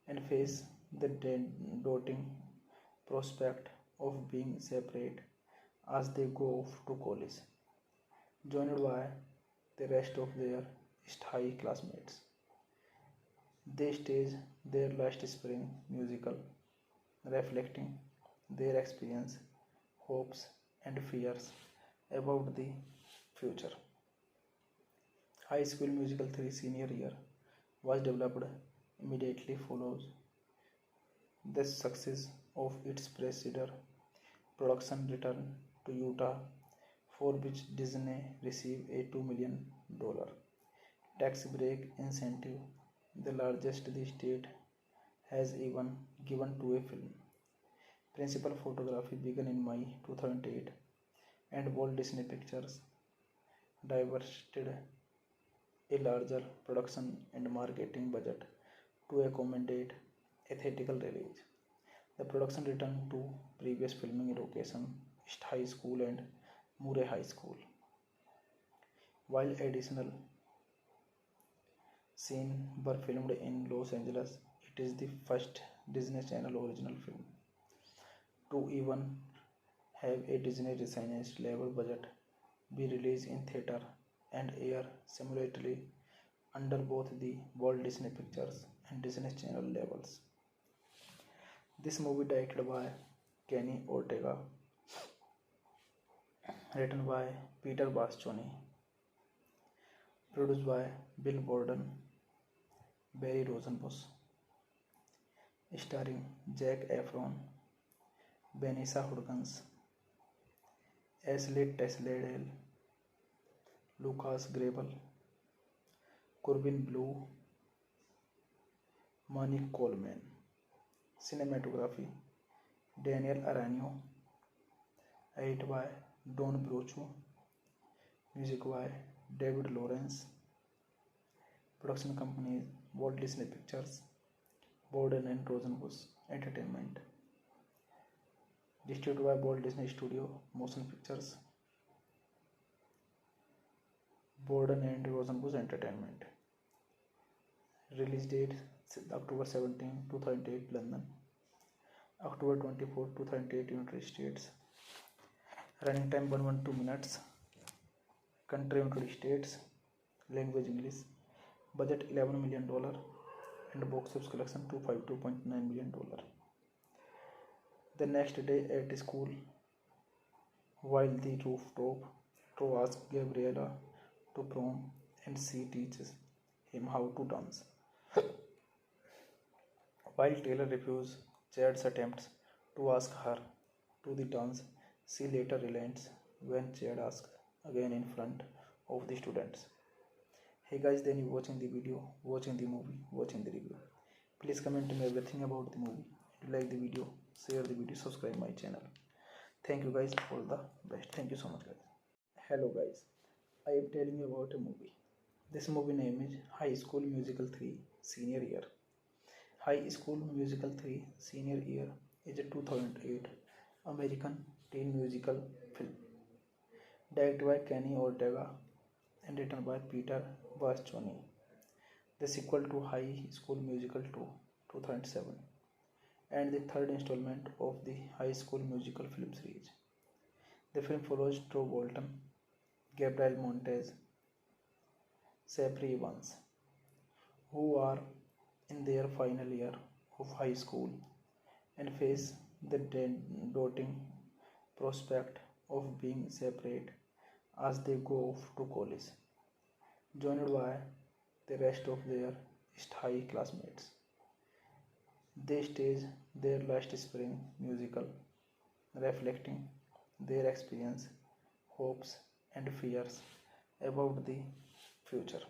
and face the daunting prospect of being separate as they go off to college, joined by the rest of their East High classmates. They stage their last spring musical, reflecting their experience, hopes, and fears about the future. High School Musical 3 Senior Year was developed immediately follows the success of its preceded production Return to Utah, for which Disney received a $2 million tax break incentive, the largest the state has even given to a film. Principal photography began in May 2008 and Walt Disney Pictures diverted a larger production and marketing budget to accommodate a theatrical release. The production returned to previous filming location East High School and Murray High School. While additional scenes were filmed in Los Angeles, it is the first Disney Channel original film to even have a Disney licensed level budget be released in theater and air simultaneously under both the Walt Disney Pictures and Disney Channel labels. This movie directed by Kenny Ortega, written by Peter Bastioni, produced by Bill Borden, Barry Rosenbush, starring Zac Efron, Vanessa Hudgens, Ashley Tisdale, Lucas Grabel, Corbin Blue, Monique Coleman. Cinematography Daniel Aranio, edited by Don Brochu, music by David Lawrence, production companies Walt Disney Pictures, Borden and Rosenbush Entertainment, distributed by Walt Disney Studio Motion Pictures, Borden and Rosenbush Entertainment. Release date October 17, 2008, London. October 24, 2008, United States. Running time 112 minutes. Country United States. Language English. Budget $11 million and box office collection $252.9 million. The next day at school, while the rooftop, Tro asks Gabriella to prom and she teaches him how to dance. While Taylor refuses Chad's attempts to ask her to the dance, she later relents when Chad asks again in front of the students. Hey guys, then you watching the video, watching the movie, watching the review. Please comment me everything about the movie. If you like the video, share the video, subscribe my channel. Thank you guys, all the best. Thank you so much guys. Hello guys, I am telling you about a movie. This movie name is High School Musical 3 Senior Year. High School Musical 3 Senior Year is a 2008 American teen musical film directed by Kenny Ortega and written by Peter Bascioni. The sequel to High School Musical 2 2007 and the third installment of the High School Musical film series. The film follows Drew Bolton, Gabriel Montez, Sapri Evans, who are in their final year of high school and face the daunting prospect of being separate as they go off to college, joined by the rest of their East High classmates. They stage their last spring musical, reflecting their experience, hopes, and fears about the future.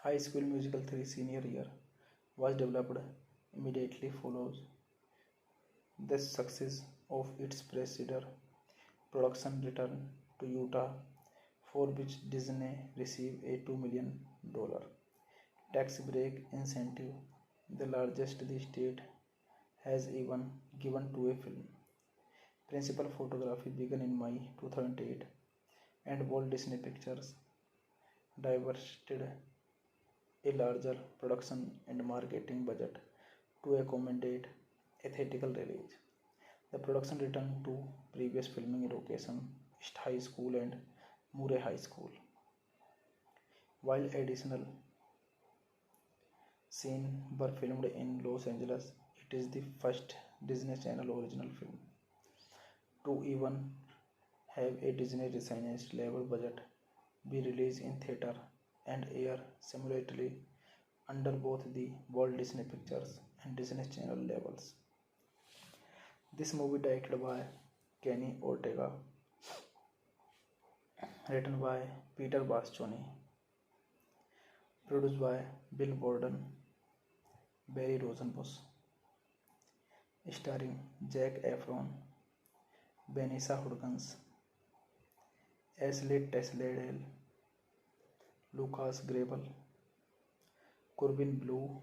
High School Musical 3 Senior Year was developed immediately follows the success of its predecessor production Return to Utah, for which Disney received a $2 million tax break incentive, the largest the state has even given to a film. Principal photography began in May 2008 and Walt Disney Pictures diverted a larger production and marketing budget to accommodate a theatrical release. The production returned to previous filming location East High School and Murray High School. While additional scenes were filmed in Los Angeles, it is the first Disney Channel original film to even have a Disney licensed level budget be released in theater and air simultaneously under both the Walt Disney Pictures and Disney Channel labels. This movie directed by Kenny Ortega, written by Peter Bascioni, produced by Bill Borden, Barry Rosenbush, starring Zac Efron, Vanessa Hudgens, Ashley Tisdale, Lucas Grabeel, Corbin Bleu,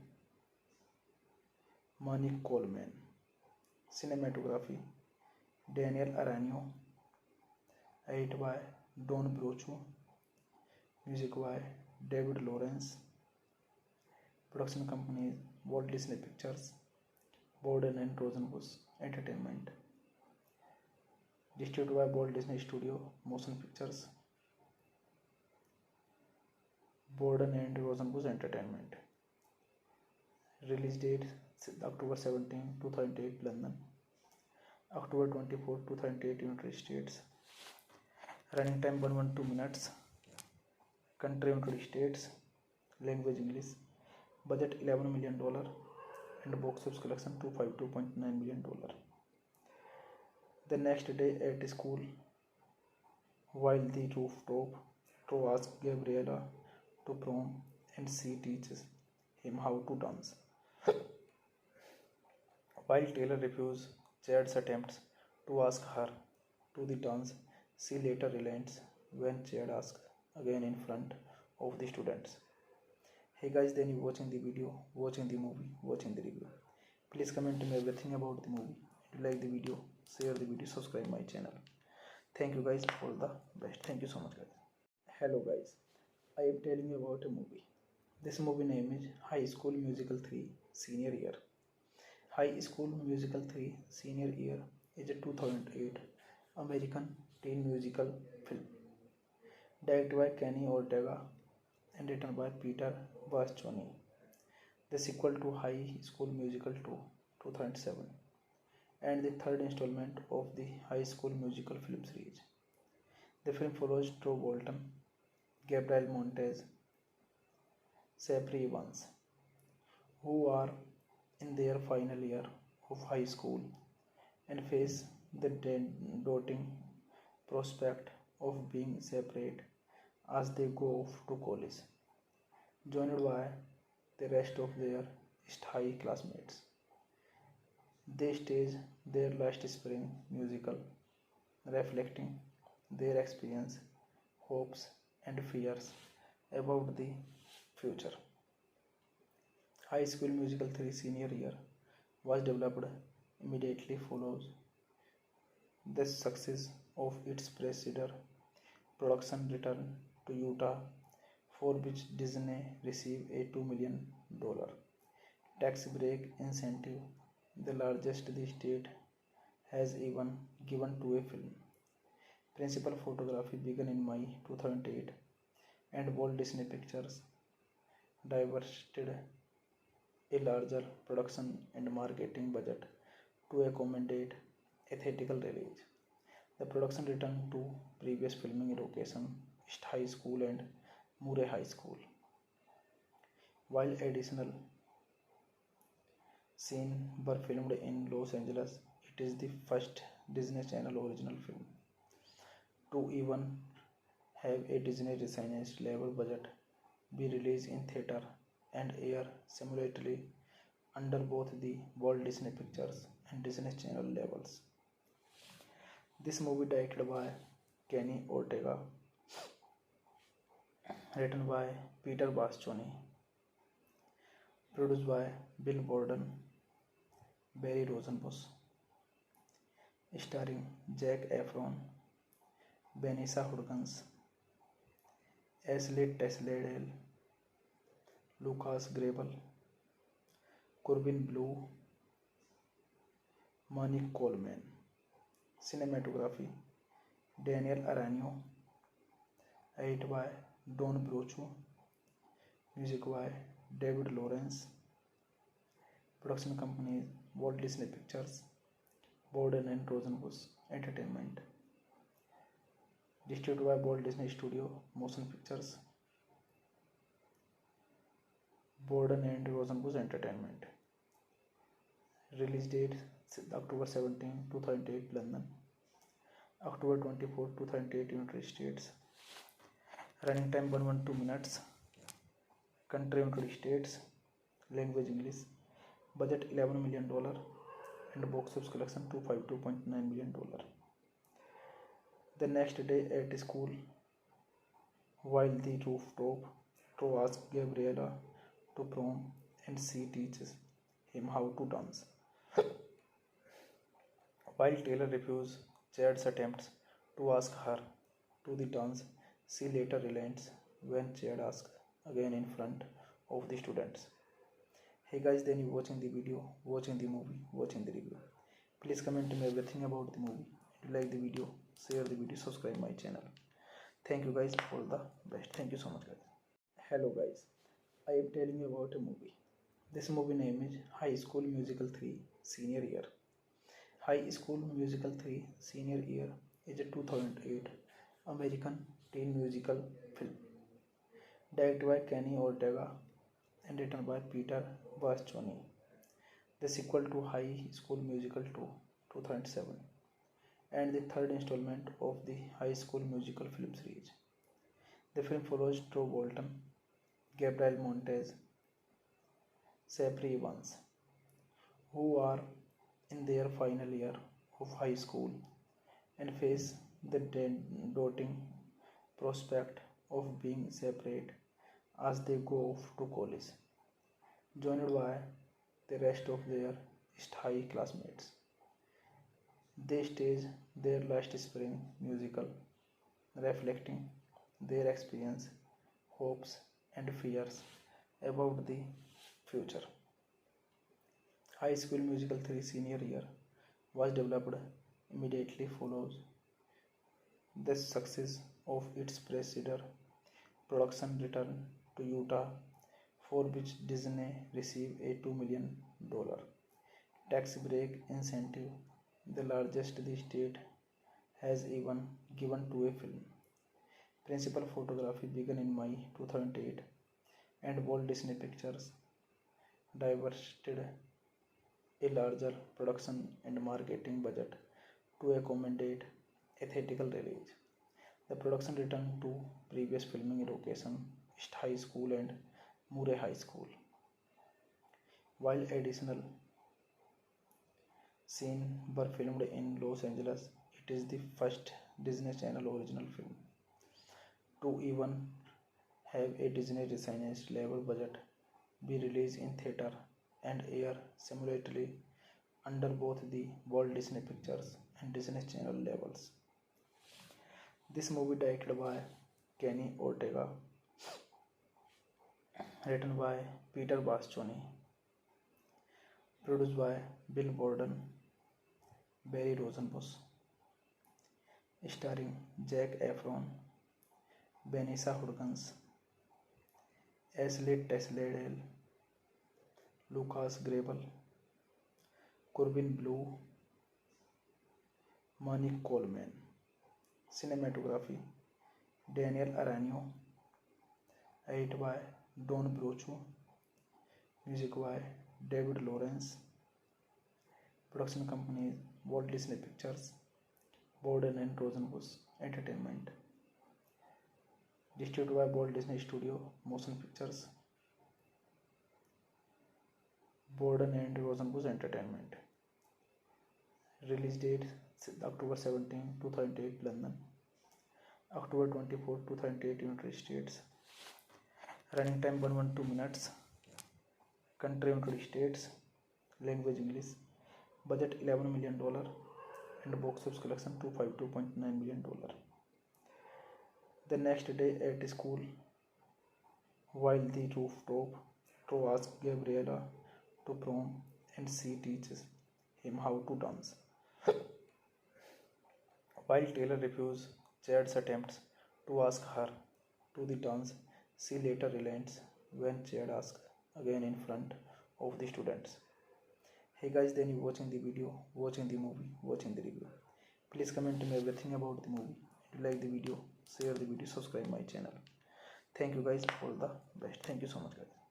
Monique Coleman. Cinematography Daniel Aranio, edited by Don Brochu, music by David Lawrence. Production company Walt Disney Pictures, Borden and Rosenbush Entertainment. Distributed by Walt Disney Studio Motion Pictures, Borden and Rosenbush Entertainment. Release date October 17, 2008, London. October 24, 2008, United States. Running time 112 minutes. Country United States. Language English. Budget $11 million and box office collection $252.9 million. The next day at school, while the rooftop, Tro asks Gabriella to prom and she teaches him how to dance. While Taylor refuses Chad's attempts to ask her to the dance, she later relents when Chad asks again in front of the students. Hey guys, then you watching the video, watching the movie, watching the review. Please comment me everything about the movie. If you like the video, share the video, subscribe my channel. Thank you guys, all the best. Thank you so much guys. Hello guys, I am telling you about a movie. This movie name is High School Musical 3 Senior Year. High School Musical 3 Senior Year is a 2008 American teen musical film directed by Kenny Ortega and written by Peter Bascioni. The sequel to High School Musical 2 2007 and the third installment of the High School Musical film series. The film follows Drew Bolton, Gabriel Montez, Sapri Evans, who are in their final year of high school and face the daunting prospect of being separate as they go off to college, joined by the rest of their East High classmates. They stage their last spring musical, reflecting their experience, hopes, and fears about the future. High School Musical 3 Senior Year was developed immediately follows the success of its predecessor. Production returned to Utah, for which Disney received a $2 million tax break incentive, the largest the state has even given to a film. Principal photography began in May 2008, and Walt Disney Pictures diverted a larger production and marketing budget to accommodate a theatrical release. The production returned to previous filming location, East High School and Murray High School, while additional scenes were filmed in Los Angeles. It is the first Disney Channel original film to even have a Disney licensed level budget be released in theater and air simultaneously under both the Walt Disney Pictures and Disney Channel labels. This movie directed by Kenny Ortega, written by Peter Bascioni, produced by Bill Borden, Barry Rosenbush, starring Zac Efron, Vanessa Hudgens, Ashley Tisdale, Lucas Grabeel, Corbin Bleu, Monique Coleman. Cinematography Daniel Aranio, edited by Don Brochu, music by David Lawrence. Production companies Walt Disney Pictures, Borden and Rosenbush Entertainment. Distributed by Walt Disney Studio Motion Pictures, Borden and Rosenbush Entertainment. Release date October 17, 2008 London, October 24, 2008 United States. Running time 112 minutes. Country United States. Language English. Budget $11 million and box office collection $252.9 million. The next day at school, while the rooftop, Tro asks Gabriella to prom and she teaches him how to dance. While Taylor refuses Chad's attempts to ask her to the dance, she later relents when Chad asks again in front of the students. Hey guys, then you watching the video, watching the movie, watching the review. Please comment me everything about the movie. If you like the video, share the video, subscribe my channel. Thank you guys, all the best. Thank you so much guys. Hello guys, I am telling you about a movie. This movie name is High School Musical 3 Senior Year. High School Musical 3 Senior Year is a 2008 American teen musical film directed by Kenny Ortega and written by Peter Bascioni. The sequel to High School Musical 2 2007 and the third installment of the High School Musical film series. The film follows Drew Bolton, Gabriel Montez, Sapri Evans, who are in their final year of high school and face the daunting prospect of being separate as they go off to college, joined by the rest of their East High classmates. They stage their last spring musical, reflecting their experience, hopes, and fears About the future. High School Musical 3 senior year was developed immediately follows the success of its predecessor. Production returned to Utah, for which Disney received a $2 million tax break incentive, the largest the state has even given to a film. Principal photography began in May 2008, and Walt Disney Pictures diverted a larger production and marketing budget to accommodate a theatrical release. The production returned to previous filming location, East High School and Murray High School, while additional scenes were filmed in Los Angeles. It is the first Disney Channel original film to even have a Disney licensed level budget be released in theater and air simultaneously under both the Walt Disney Pictures and Disney Channel labels. This movie directed by Kenny Ortega, written by Peter Bascioni, produced by Bill Borden, Barry Rosenbush, starring Zac Efron, Vanessa Hudgens, Ashley Tisdale, Lucas Grabeel, Corbin Bleu, Monique Coleman. Cinematography Daniel Aranio, edited by Don Brochu, music by David Lawrence, production companies Walt Disney Pictures, Borden and Rosenbush Entertainment, distributed by Walt Disney Studio Motion Pictures, Borden and Rosenbush Entertainment. Release date October 17, 2008 London, October 24, 2008 United States. Running time 112 minutes. Country United States. Language English. Budget $11 million and box office collection $252.9 million. The next day at school, while the rooftop, Tro asks Gabriella to prom and she teaches him how to dance. While Taylor refuses Chad's attempts to ask her to the dance, she later relents when Chad asks again in front of the students. Hey guys, then you watching the video, watching the movie, watching the review. Please comment me everything about the movie. If you like the video, share the video, subscribe my channel. Thank you guys, all the best. Thank you so much guys.